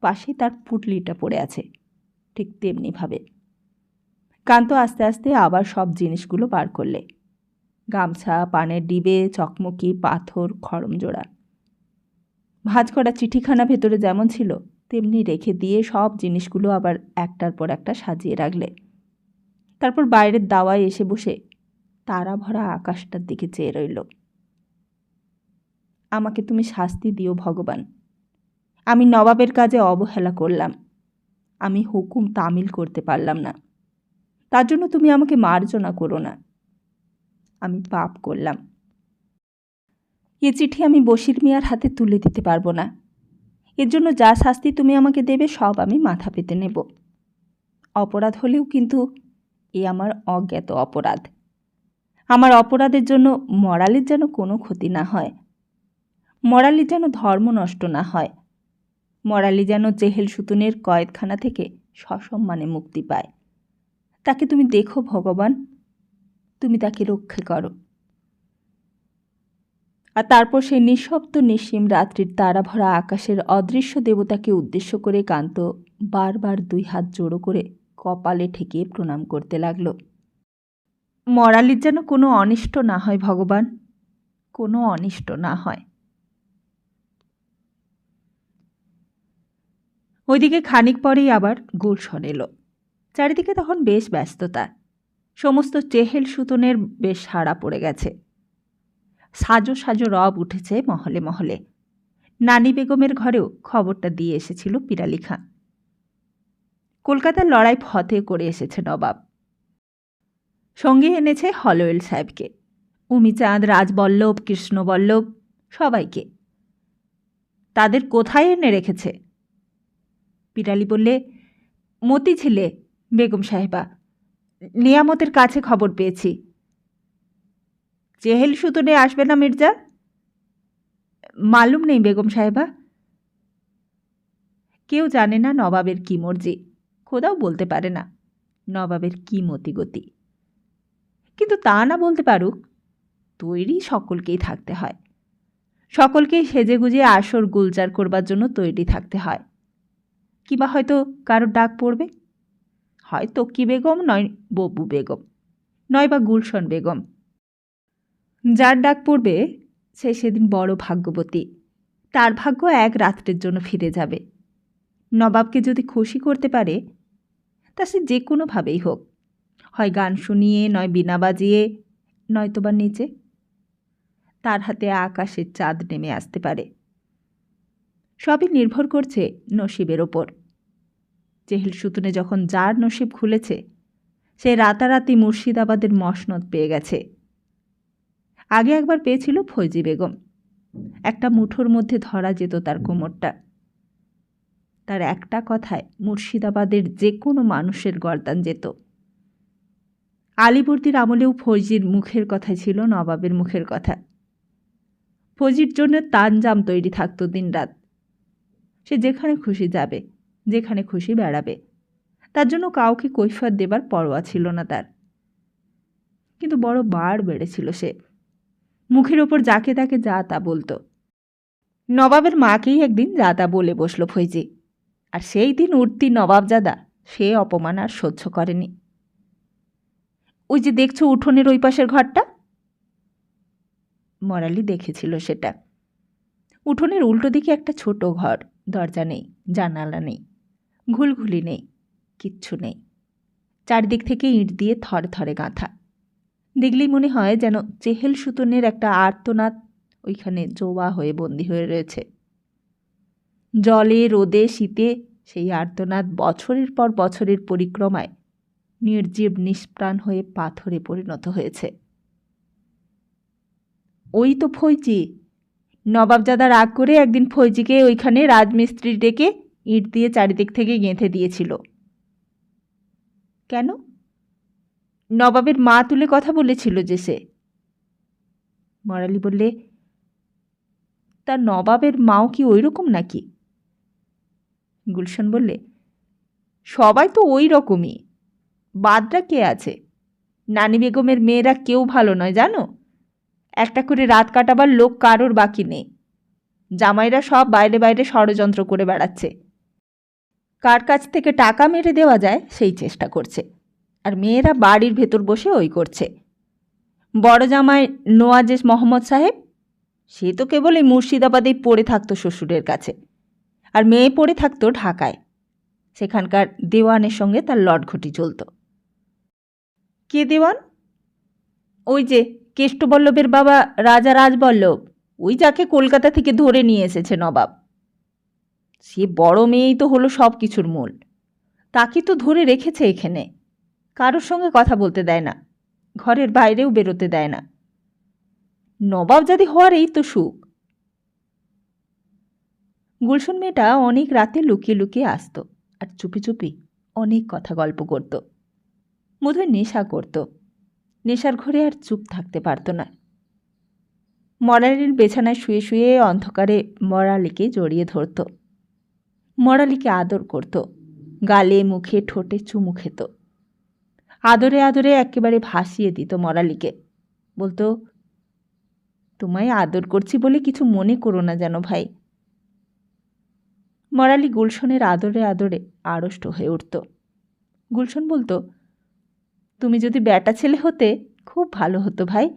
পাশেই তার পুটলিটা পড়ে আছে, ঠিক তেমনিভাবে। কান্ত আস্তে আস্তে আবার সব জিনিসগুলো বার করলে। গামছা, পানের ডিবে, চকমকি, পাথর, খড়মজোড়া। ভাঁজ করা চিঠিখানা ভেতরে যেমন ছিল তেমনি রেখে দিয়ে সব জিনিসগুলো আবার একটার পর একটা সাজিয়ে রাখলে। তারপর বাইরের দাওয়ায় এসে বসে তারা ভরা আকাশটার দিকে চেয়ে রইল। আমাকে তুমি শাস্তি দিও ভগবান। আমি নবাবের কাজে অবহেলা করলাম, আমি হুকুম তামিল করতে পারলাম না, তার জন্য তুমি আমাকে মার্জনা করো না। আমি পাপ করলাম। এ চিঠি আমি বশির মিয়ার হাতে তুলে দিতে পারবো না। এর জন্য যা শাস্তি তুমি আমাকে দেবে সব আমি মাথা পেতে নেব। অপরাধ হলেও কিন্তু এ আমার অজ্ঞাত অপরাধ। আমার অপরাধের জন্য মরালির যেন কোনো ক্ষতি না হয়, মরালির যেন ধর্ম নষ্ট না হয়, মরালি যেন জেহেল সুতুনের কয়েদখানা থেকে সসম্মানে মুক্তি পায়। তাকে তুমি দেখো ভগবান, তুমি তাকে রক্ষা করো। আর তারপর সেই নিঃশব্দ নিঃসীম রাত্রির তারা ভরা আকাশের অদৃশ্য দেবতাকে উদ্দেশ্য করে কান্ত বারবার 2 হাত জোড়ো করে কপালে ঠেকিয়ে প্রণাম করতে লাগল। মরালির যেন কোনো অনিষ্ট না হয় ভগবান, কোনো অনিষ্ট না হয়। ওইদিকে খানিক পরেই আবার গুলশন এলো। চারিদিকে তখন বেশ ব্যস্ততা, সমস্ত চেহেল সুতনের বেশ সাড়া পড়ে গেছে। সাজো সাজো রব উঠেছে মহলে মহলে। নানি বেগমের ঘরেও খবরটা দিয়ে এসেছিল পিরালি খাঁ। কলকাতার লড়াই ফতে করে এসেছে নবাব। সঙ্গে এনেছে হলওয়েল সাহেবকে, উমিচাঁদ, রাজবল্লভ, কৃষ্ণবল্লভ, সবাইকে। তাদের কোথায় এনে রেখেছে? পিরালি বললে, মতি ছিলে বেগম সাহেবা, নিয়ামতের কাছে খবর পেয়েছি। চেহেল সুতনে আসবে না মির্জা? মালুম নেই বেগম সাহেবা। কেউ জানে না নবাবের কি মর্জি, খোদাও বলতে পারে না নবাবের কি মতিগতি। কিন্তু তা না বলতে পারুক, তৈরি সকলকেই থাকতে হয়, সকলকেই সেজে গুজে আসর গুলজার করবার জন্য তৈরি থাকতে হয়। কিংবা হয়তো কারোর ডাক পড়বে, হয় তক্কি বেগম, নয় ববু বেগম, নয় বা গুলশন বেগম। যার ডাক পড়বে সে সেদিন বড় ভাগ্যবতী, তার ভাগ্য এক রাত্রের জন্য ফিরে যাবে। নবাবকে যদি খুশি করতে পারে তা সে যে কোনোভাবেই হোক, হয় গান শুনিয়ে, নয় বীণা বাজিয়ে, নয়তোবা নিচে। তার হাতে আকাশের চাঁদ নেমে আসতে পারে। সবই নির্ভর করছে নসিবের ওপর। চেহেল সুতুনে যখন যার নসিব খুলেছে সে রাতারাতি মুর্শিদাবাদের মসনদ পেয়ে গেছে। আগে একবার পেয়েছিল ফৈজি বেগম, একটা মুঠোর মধ্যে ধরা যেত তার কোমরটা। তার একটা কথায় মুর্শিদাবাদের যে কোনো মানুষের গর্দান যেত। আলীবর্দীর আমলেও ফৈজির মুখের কথাই ছিল নবাবের মুখের কথা। ফৈজির জন্য তানজাম তৈরি থাকতো দিনরাত। সে যেখানে খুশি যাবে, যেখানে খুশি বেড়াবে, তার জন্য কাউকে কৈফিয়ত দেবার পরোয়া ছিল না তার। কিন্তু বড় বার বেড়েছিল সে, মুখের ওপর যাকে তাকে যা তা বলতো। নবাবের মাকেই একদিন যা তা বলে বসল ফৈজি, আর সেই দিন উঠতি নবাবজাদা সে অপমান আর সহ্য করেনি। ওই যে দেখছো উঠোনের ওই পাশের ঘরটা? মরালি দেখেছিল সেটা। উঠোনের উল্টো দিকে একটা ছোট ঘর, দরজা নেই, জানালা নেই, ঘুলঘুলি নেই, কিচ্ছু নেই। চারদিক থেকে ইঁট দিয়ে থরে থরে গাঁথা। দেখলেই মনে হয় যেন চেহেল সুতনের একটা আর্তনাদ ওইখানে জোয়া হয়ে বন্দী হয়ে রয়েছে। জলে, রোদে, শীতে সেই আর্তনাদ বছরের পর বছরের পরিক্রমায় নির্জীব নিষ্প্রাণ হয়ে পাথরে পরিণত হয়েছে। ওই তো ফৈজি। নবাবজাদা রাগ করে একদিন ফৈজিকে ওইখানে রাজমিস্ত্রি ডেকে ইঁট দিয়ে চারিদিক থেকে গেঁথে দিয়েছিল। কেন? নবাবের মা তুলে কথা বলেছিল যে সে। মরালি বললে, তা নবাবের মাও কি ওই রকম নাকি? গুলশন বললে, সবাই তো ওই রকমই, বাদরা কে আছে? নানি বেগমের মেয়েরা কেউ ভালো নয় জানো। একটা করে রাত কাটাবার লোক কারোর বাকি নেই। জামাইরা সব বাইরে বাইরে ষড়যন্ত্র করে বেড়াচ্ছে। কার কাছ থেকে টাকা মেরে দেওয়া যায় সেই চেষ্টা করছে, আর মেয়েরা বাড়ির ভেতর বসে ওই করছে। বড় জামাই নোয়াজেশ মোহাম্মদ সাহেব, সে তো কেবল এই মুর্শিদাবাদেই পড়ে থাকতো শ্বশুরের কাছে, আর মেয়ে পড়ে থাকতো ঢাকায়। সেখানকার দেওয়ানের সঙ্গে তার লটঘটি চলত। কে দেওয়ান? ওই যে কেষ্টবল্লভের বাবা রাজা রাজবল্লভ, ওই যাকে কলকাতা থেকে ধরে নিয়ে এসেছে নবাব। সে বড় মেয়েই তো হলো সব কিছুর মূল। তাকে তো ধরে রেখেছে এখানে, কারোর সঙ্গে কথা বলতে দেয় না, ঘরের বাইরেও বেরোতে দেয় না। নবাবজাদি হওয়ার এই তো সুখ। গুলশন মেয়েটা অনেক রাতে লুকিয়ে লুকিয়ে আসত, আর চুপি চুপি অনেক কথা গল্প করত। বোধহয় নেশা করত। নেশার ঘরে আর চুপ থাকতে পারত না। মরালির বিছানায় শুয়ে শুয়ে অন্ধকারে মরালিকে জড়িয়ে ধরত, মরালিকে আদর করত, গালে মুখে ঠোঁটে চুমু খেত। আদরে আদরে একেবারে ভাসিয়ে দিত মরালিকে। বলতো, তোমায় আদর করছি বলে কিছু মনে করো না যেন ভাই। মরালি গুলশনের আদরে আদরে আড়ষ্ট হয়ে উঠত। গুলশন বলতো, তুমি যদি ব্যাটা ছেলে হতে খুব ভালো হতো ভাই,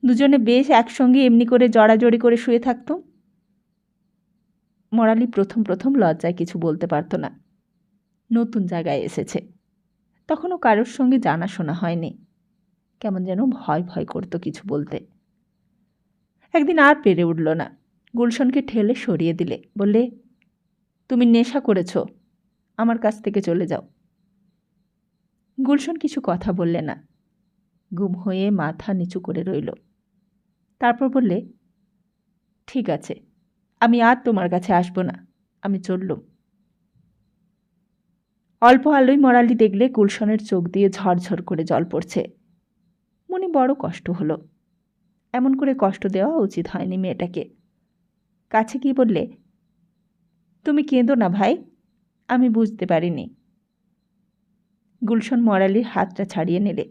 দুজনে বেশ একসঙ্গে এমনি করে জড়াজড়ি করে শুয়ে থাকতুম। মরালি প্রথম প্রথম লজ্জায় কিছু বলতে পারত না। নতুন জায়গায় এসেছে, তখনও কারোর সঙ্গে জানাশোনা হয়নি। কেমন যেন ভয় ভয় করত কিছু বলতে। একদিন আর পেরে উঠল না, গুলশনকে ঠেলে সরিয়ে দিলে, বললে, তুমি নেশা করেছ, আমার কাছ থেকে চলে যাও। গুলশন কিছু কথা বললে না, গুম হয়ে মাথা নিচু করে রইল। তারপর বললে, ঠিক আছে, আমি আর তোমার কাছে আসব না, আমি চললুম। অল্প আলোয় মরালি দেখলে গুলশনের চোখ দিয়ে ঝরঝর করে জল পড়ছে। মনে বড় কষ্ট হলো। এমন করে কষ্ট দেওয়া উচিত হয়নি মেয়েটাকে। কাছে গিয়ে বললে, তুমি কেঁদো না ভাই, আমি বুঝতে পারিনি। গুলশন মরালির হাতটা ছাড়িয়ে নিলে।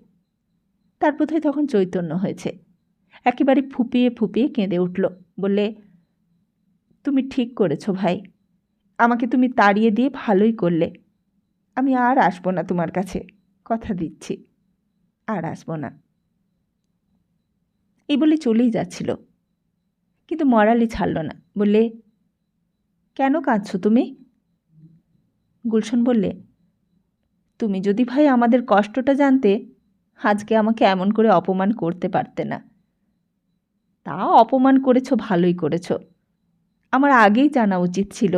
তার বোধহয় তখন চৈতন্য হয়েছে। একেবারে ফুপিয়ে ফুপিয়ে কেঁদে উঠল। বললে, তুমি ঠিক করেছো ভাই, আমাকে তুমি তাড়িয়ে দিয়ে ভালোই করলে। আমি আর আসবো না তোমার কাছে, কথা দিচ্ছি, আর আসবো না। এই বলে চলেই যাচ্ছিল, কিন্তু মরালি ছাড়ল না। বললে, কেন কাঁদছো তুমি? গুলশন বললে, তুমি যদি ভাই আমাদের কষ্টটা জানতে, আজকে আমাকে এমন করে অপমান করতে পারতে না। তা অপমান করেছো, ভালোই করেছো। আমার আগেই জানা উচিত ছিল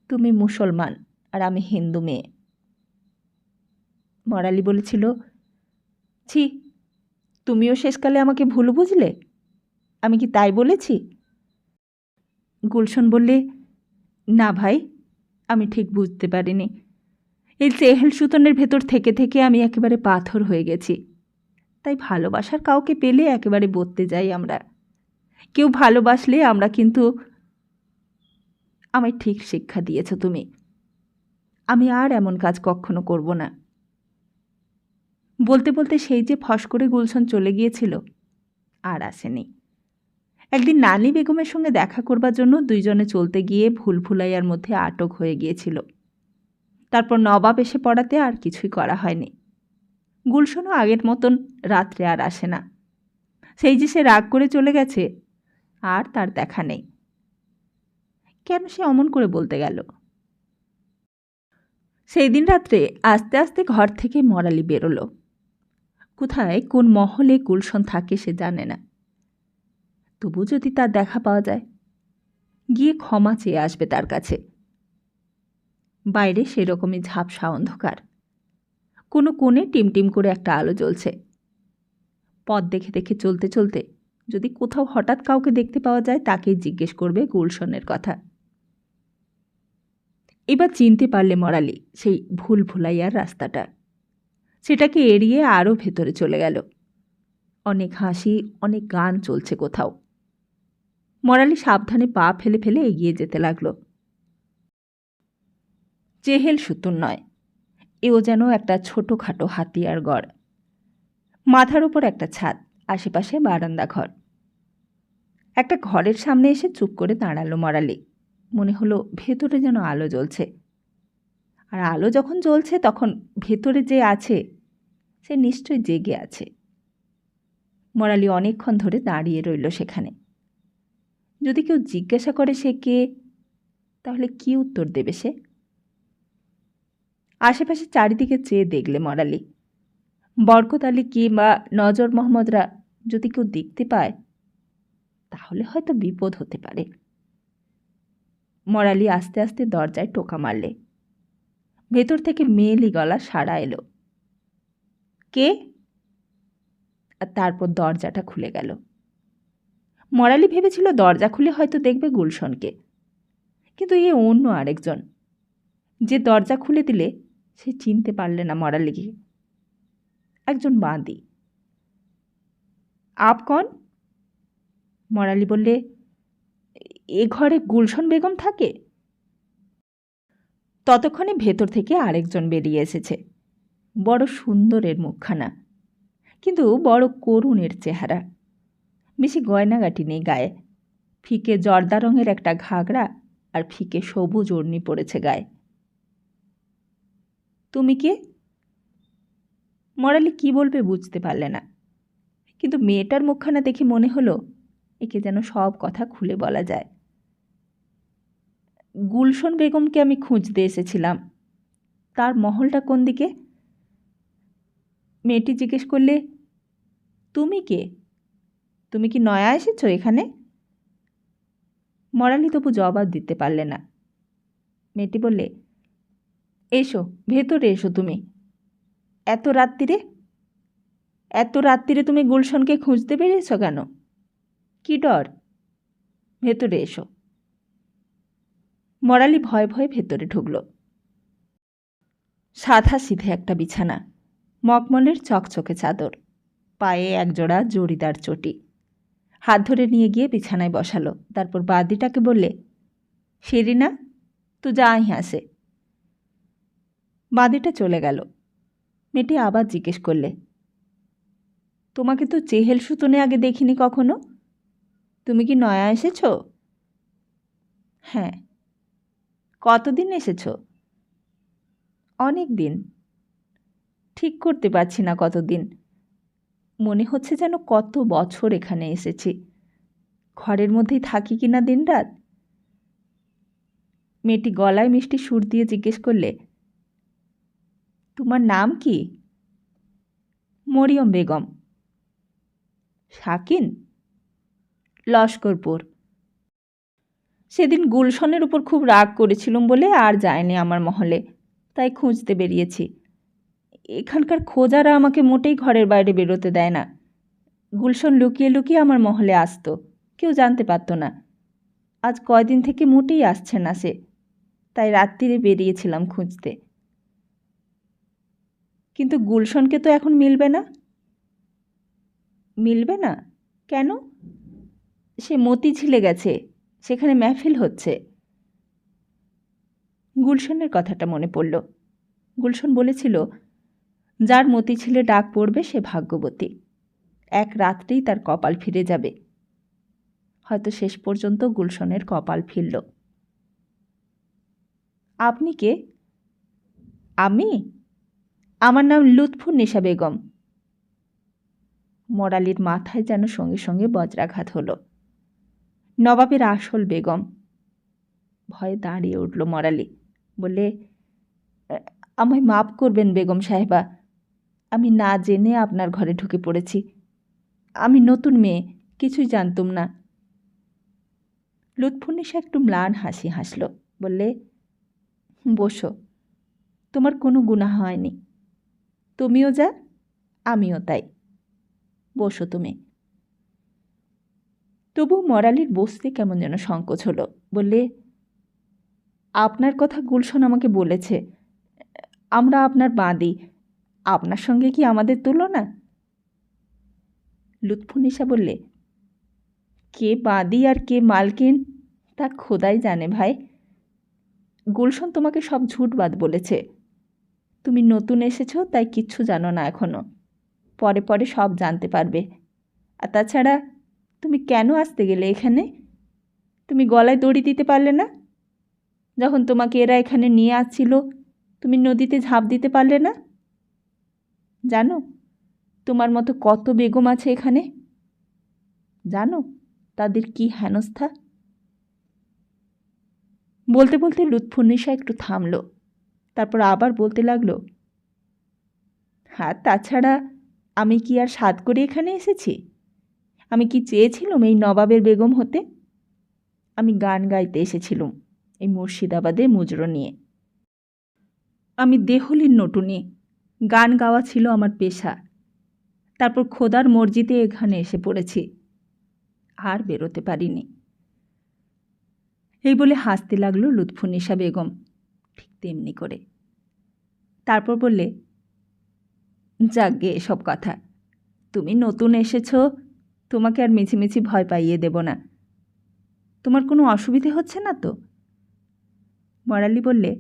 তুমি মুসলমান আর আমি হিন্দু মেয়ে। মরালি বলেছিল, ছি, তুমিও শেষকালে আমাকে ভুল বুঝলে? আমি কি তাই বলেছি? গুলশন বললে, না ভাই, আমি ঠিক বুঝতে পারিনি। এই চেহেল সুতনের ভেতর থেকে থেকে আমি একেবারে পাথর হয়ে গেছি। তাই ভালোবাসার কাউকে পেলে একেবারে বদতে যাই আমরা। কেউ ভালোবাসলে আমরা কিন্তু, আমায় ঠিক শিক্ষা দিয়েছ তুমি। আমি আর এমন কাজ কখনো করব না। বলতে বলতে সেই যে ফস করে গুলশন চলে গিয়েছিল, আর আসেনি। একদিন নানি বেগমের সঙ্গে দেখা করবার জন্য দুইজনে চলতে গিয়ে ভুলভুলাইয়ার মধ্যে আটক হয়ে গিয়েছিল। তারপর নবাব এসে পড়াতে আর কিছুই করা হয়নি। গুলশনও আগের মতন রাত্রে আর আসে না। সেই যে সে রাগ করে চলে গেছে, আর তার দেখা নেই। কেন সে অমন করে বলতে গেল? সেই দিন রাত্রে আস্তে আস্তে ঘর থেকে মরালি বেরোলো। কোথায় কোন মহলে গুলশন থাকে সে জানে না। তবু যদি তার দেখা পাওয়া যায়, গিয়ে ক্ষমা চেয়ে আসবে তার কাছে। বাইরে সেরকমই ঝাপসা অন্ধকার। কোনো কোণে টিমটিম করে একটা আলো জ্বলছে। পথ দেখে দেখে চলতে চলতে যদি কোথাও হঠাৎ কাউকে দেখতে পাওয়া যায়, তাকেই জিজ্ঞেস করবে গুলশনের কথা। এবার চিনতে পারলে মরালি সেই ভুলভুলাইয়ার রাস্তাটা। সেটাকে এড়িয়ে আরও ভেতরে চলে গেল। অনেক হাসি, অনেক গান চলছে কোথাও। মরালি সাবধানে পা ফেলে ফেলে এগিয়ে যেতে লাগল। চেহেল সুতুন নয়, এও যেন একটা ছোটোখাটো হাতিয়ার গড়। মাথার উপর একটা ছাদ, আশেপাশে বারান্দা ঘর। একটা ঘরের সামনে এসে চুপ করে দাঁড়ালো মরালি। মনে হলো ভেতরে যেন আলো জ্বলছে। আর আলো যখন জ্বলছে, তখন ভেতরে যে আছে সে নিশ্চয়ই জেগে আছে। মরালি অনেকক্ষণ ধরে দাঁড়িয়ে রইল সেখানে। যদি কেউ জিজ্ঞাসা করে সে কে, তাহলে কি উত্তর দেবে সে? আশেপাশে চারিদিকে চেয়ে দেখলে মরালি, বরকত আলী কিংবা নজর মোহাম্মদরা যদি কেউ দেখতে পায় তাহলে হয়তো বিপদ হতে পারে। মরালি আস্তে আস্তে দরজায় টোকা মারলে। ভেতর থেকে মেয়েলি গলা সাড়া এলো, কে? আর তারপর দরজাটা খুলে গেল। মরালি ভেবেছিল দরজা খুলে হয়তো দেখবে গুলশনকে, কিন্তু এ অন্য আরেকজন। যে দরজা খুলে দিলে সে চিনতে পারলে না মরালিকে। একজন বাঁদি। আপ কন? মরালি বললে, এ ঘরে গুলশন বেগম থাকে। ততক্ষণে ভেতর থেকে আরেকজন বেরিয়ে এসেছে। বড় সুন্দরের মুখখানা, কিন্তু বড় করুণের চেহারা। বেশি গয়নাগাটি নেই গায়ে। ফিকে জর্দা রঙের একটা ঘাগরা আর ফিকে সবুজ ওড়নি পড়েছে গায়ে। তুমি কে? মরালি কি বলবে বুঝতে পারলে না, কিন্তু মেয়েটার মুখখানা দেখে মনে হলো একে যেন সব কথা খুলে বলা যায়। গুলশন বেগমকে আমি খুঁজতে এসেছিলাম। তার মহলটা কোন দিকে? মেয়েটি জিজ্ঞেস করলে, তুমি কে? তুমি কি নয়া এসেছো এখানে? মরালি তবু জবাব দিতে পারলে না। মেয়েটি বললে, এসো, ভেতরে এসো তুমি। এত রাত্রিরে তুমি গুলশনকে খুঁজতে বেরিয়েছ কেন? কি ডর? ভেতরে এসো। মরালি ভয়ে ভয়ে ভেতরে ঢুকল। সাদা সিধে একটা বিছানা, মকমলের চকচকে চাদর, পায়ে একজোড়া জরিদার চটি। হাত ধরে নিয়ে গিয়ে বিছানায় বসালো। তারপর বাদিটাকে বললে, শেরিনা, তু যা ইহাঁ সে। বাদিটা চলে গেল। মেয়েটি আবার জিজ্ঞেস করলে, তোমাকে তো চেহেল সুতনে আগে দেখিনি কখনো। তুমি কি নয়া এসেছ? হ্যাঁ। কতদিন এসেছ? অনেক দিন। ঠিক করতে পারছি না কতদিন। মনে হচ্ছে যেন কত বছর এখানে এসেছি। ঘরের মধ্যেই থাকি কিনা দিনরাত। মেয়েটি গলায় মিষ্টি সুর দিয়ে জিজ্ঞেস করলে, তোমার নাম কি? মরিয়ম বেগম। শাকিন? লস্করপুর। সেদিন গুলশনের উপর খুব রাগ করেছিলুম বলে আর যায়নি আমার মহলে, তাই খুঁজতে বেরিয়েছি। এখানকার খোঁজারা আমাকে মোটেই ঘরের বাইরে বেরোতে দেয় না। গুলশন লুকিয়ে লুকিয়ে আমার মহলে আসতো, কেউ জানতে পারত না। আজ কয়দিন থেকে মোটেই আসছে না সে, তাই রাত্রিরে বেরিয়েছিলাম খুঁজতে। কিন্তু গুলশনকে তো এখন মিলবে না। মিলবে না কেন? সে মতিঝিলে গেছে, সেখানে মেহফিল হচ্ছে। গুলশনের কথাটা মনে পড়ল। গুলশন বলেছিল, যার মতিঝিলে ডাক পড়বে সে ভাগ্যবতী। এক রাত্রেই তার কপাল ফিরে যাবে। হয়তো শেষ পর্যন্ত গুলশনের কপাল ফিরল। আপনি কে? আমি? আমার নাম লুৎফুন্নেসা বেগম। মরালির মাথায় যেন সঙ্গে সঙ্গে বজ্রাঘাত হলো। নবাবের আসল বেগম। ভয়ে দাঁড়িয়ে উঠল মরালি। বলে, আমায় মাফ করবেন বেগম সাহেবা, আমি না জেনে আপনার ঘরে ঢুকে পড়েছি। আমি নতুন মেয়ে, কিছুই জানতুম না। লুৎফুন্নেসা একটু ম্লান হাসি হাসল। বললে, বসো, তোমার কোনো গুনাহ হয়নি। তুমিও যা, আমিও তাই। বসো তুমি। তবু মরালির বসতে কেমন যেন সংকোচ হলো। বললে, আপনার কথা গুলশন আমাকে বলেছে। আমরা আপনার বাঁদি। আপনার সঙ্গে কি আমাদের তুলনা? লুৎফুন্নেসা বললে, কে বাঁদি আর কে মালকিন তা খোদাই জানে ভাই। গুলশন তোমাকে সব ঝুটবাদ বলেছে। তুমি নতুন এসেছো তাই কিচ্ছু জানো না এখনো। পরে পরে সব জানতে পারবে। আর তাছাড়া তুমি কেন আসতে গেলে এখানে? তুমি গলায় দড়ি দিতে পারলে না? যখন তোমাকে এরা এখানে নিয়ে আসছিল তুমি নদীতে ঝাঁপ দিতে পারলে না? জানো তোমার মতো কত বেগম আছে এখানে? জানো তাদের কি হেনস্থা? বলতে বলতে লুৎফুন্নিসা একটু থামল, তারপর আবার বলতে লাগলো, তাছাড়া আমি কি আর সাধ করে এখানে এসেছি? আমি কি চেয়েছিলাম এই নবাবের বেগম হতে? আমি গান গাইতে এসেছিলুম এই মুর্শিদাবাদে মুজরো নিয়ে। আমি দেহলির নটুনি, গান গাওয়া ছিল আমার পেশা। তারপর খোদার মর্জিতে এখানে এসে পড়েছি, আর বেরোতে পারিনি। এই বলে হাসতে লাগলো লুৎফুন্নিসা বেগম, ঠিক তেমনি করে। তারপর বললে, যাকগে এসব কথা, তুমি নতুন এসেছ, তোমাকে আর মিছিমিছি ভয় পাইয়ে দেব না। তোমার কোনো অসুবিধে হচ্ছে না তো? মরালি বললে,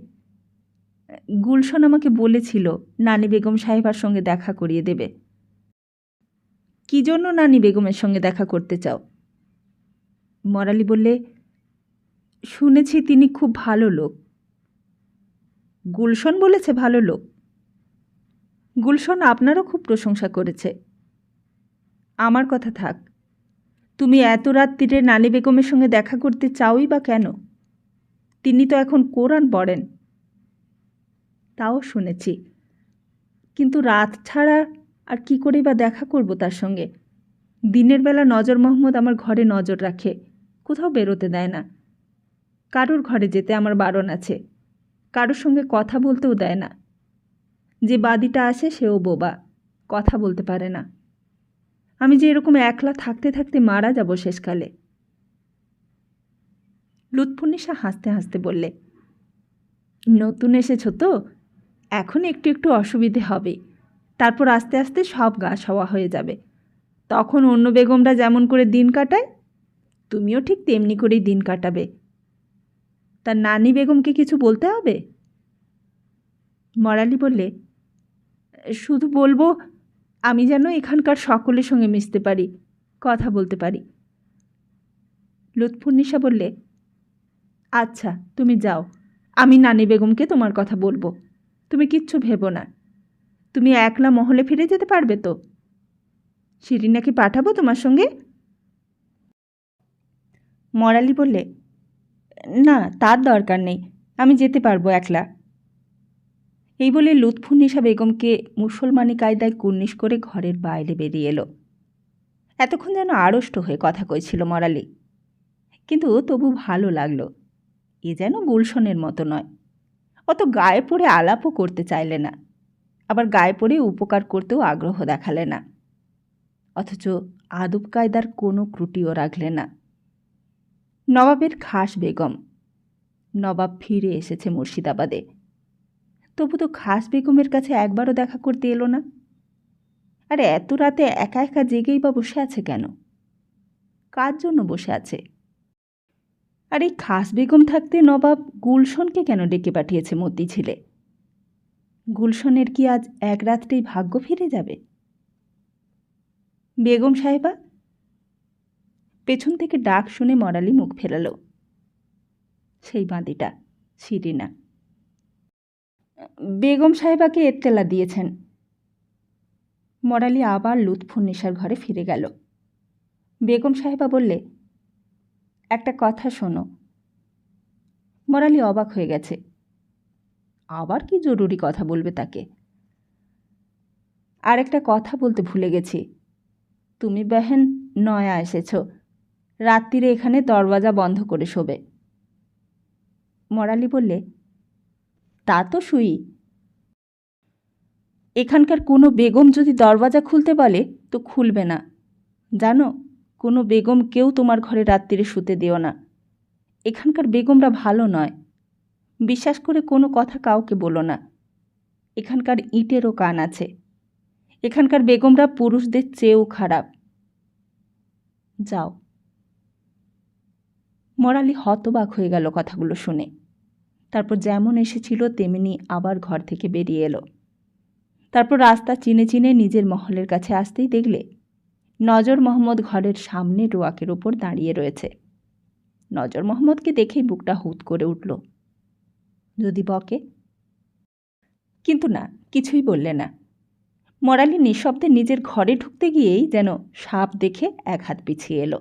গুলশন আমাকে বলেছিল নানি বেগম সাহেবার সঙ্গে দেখা করিয়ে দেবে। কি জন্য নানি বেগমের সঙ্গে দেখা করতে চাও? মরালি বললে, শুনেছি তিনি খুব ভালো লোক। গুলশন বলেছে ভালো লোক? গুলশন আপনারও খুব প্রশংসা করেছে। আমার কথা থাক, তুমি এত রাত্রিরে নানি বেগমের সঙ্গে দেখা করতে চাওই বা কেন? তিনি তো এখন কোরআন পড়েন। তাও শুনেছি, কিন্তু রাত ছাড়া আর কি করে বা দেখা করব তার সঙ্গে? দিনের বেলা নজর মোহাম্মদ আমার ঘরে নজর রাখে, কোথাও বেরোতে দেয় না। কারোর ঘরে যেতে আমার বারণ আছে, কারোর সঙ্গে কথা বলতেও দেয় না। যে বাদীটা আসে সেও বোবা, কথা বলতে পারে না। আমি যে এরকম একলা থাকতে থাকতে মারা যাব শেষকালে। লুৎফুন্নিসা হাসতে হাসতে বললে, নতুন এসেছ তো, এখন একটু একটু অসুবিধে হবে, তারপর আস্তে আস্তে সব গা সওয়া হয়ে যাবে। তখন অন্য বেগমরা যেমন করে দিন কাটায়, তুমিও ঠিক তেমনি করেই দিন কাটাবে। তার নানি বেগমকে কিছু বলতে হবে? মরালি বললে, শুধু বলবো আমি যেন এখানকার সকলের সঙ্গে মিশতে পারি, কথা বলতে পারি। লুৎফুন্নিসা বললে, আচ্ছা তুমি যাও, আমি নানি বেগমকে তোমার কথা বলবো। তুমি কিচ্ছু ভেবো না। তুমি একলা মহলে ফিরে যেতে পারবে তো? শিরিনাকে পাঠাবো তোমার সঙ্গে? মরালি বললে, না তার দরকার নেই, আমি যেতে পারবো একলা। এই বলে লুৎফুন্নিসা বেগমকে মুসলমানি কায়দায় কুর্নিশ করে ঘরের বাইরে বেরিয়ে এলো। এতক্ষণ যেন আড়ষ্ট হয়ে কথা কইছিল মরালি, কিন্তু তবু ভালো লাগলো। এ যেন গুলশনের মতো নয়, অত গায়ে পড়ে আলাপও করতে চাইলে না, আবার গায়ে পড়ে উপকার করতেও আগ্রহ দেখালে না, অথচ আদব কায়দার কোনো ত্রুটিও রাখলে না। নবাবের খাস বেগম, নবাব ফিরে এসেছে মুর্শিদাবাদে, তবু তো খাস বেগমের কাছে একবারও দেখা করতে এলো না। আর এত রাতে একা একা জেগেই বা বসে আছে কেন? কার জন্য বসে আছে? আর এই খাস বেগম থাকতে নবাব গুলশনকে কেন ডেকে পাঠিয়েছে মতিঝিলে? গুলশনের কি আজ এক রাত্রেই ভাগ্য ফিরে যাবে? বেগম সাহেবা! পেছন থেকে ডাক শুনে মরালি মুখ ফেরাল। সেই বাঁদিটা শিরিনা। বেগম সাহেবাকে এত্তেলা দিয়েছেন। মরালি আবার লুৎফুন্নিসার ঘরে ফিরে গেল। বেগম সাহেবা বললে, একটা কথা শোনো। মরালি অবাক হয়ে গেছে, আবার কি জরুরি কথা বলবে তাকে? আর একটা কথা বলতে ভুলে গেছি, তুমি বেহেন নয়া এসেছ, রাত্রিরে এখানে দরওয়াজা বন্ধ করে শোবে। মরালি বললে, তা তো শুই। এখানকার কোনো বেগম যদি দরওয়াজা খুলতে বলে তো খুলবে না, জানো? কোনো বেগম কেউ তোমার ঘরে রাত্রিরে শুতে দিও না। এখানকার বেগমরা ভালো নয়, বিশ্বাস করে কোনো কথা কাউকে বলো না। এখানকার ইটেরও কান আছে, এখানকার বেগমরা পুরুষদের চেয়েও খারাপ। যাও। মরালি হতবাক হয়ে গেল কথাগুলো শুনে। তারপর যেমন এসেছিল তেমনি আবার ঘর থেকে বেরিয়ে এলো। তারপর রাস্তা চিনে চিনে নিজের মহলের কাছে আসতেই দেখলে নজর মোহাম্মদ ঘরের সামনে রোয়াকের ওপর দাঁড়িয়ে রয়েছে। নজর মোহাম্মদকে দেখেই বুকটা হুট করে উঠল। যদি বকে, কিন্তু না, কিছুই বললে না। মরালি নিঃশব্দে নিজের ঘরে ঢুকতে গিয়েই যেন সাপ দেখে এক হাত পিছিয়ে এলো।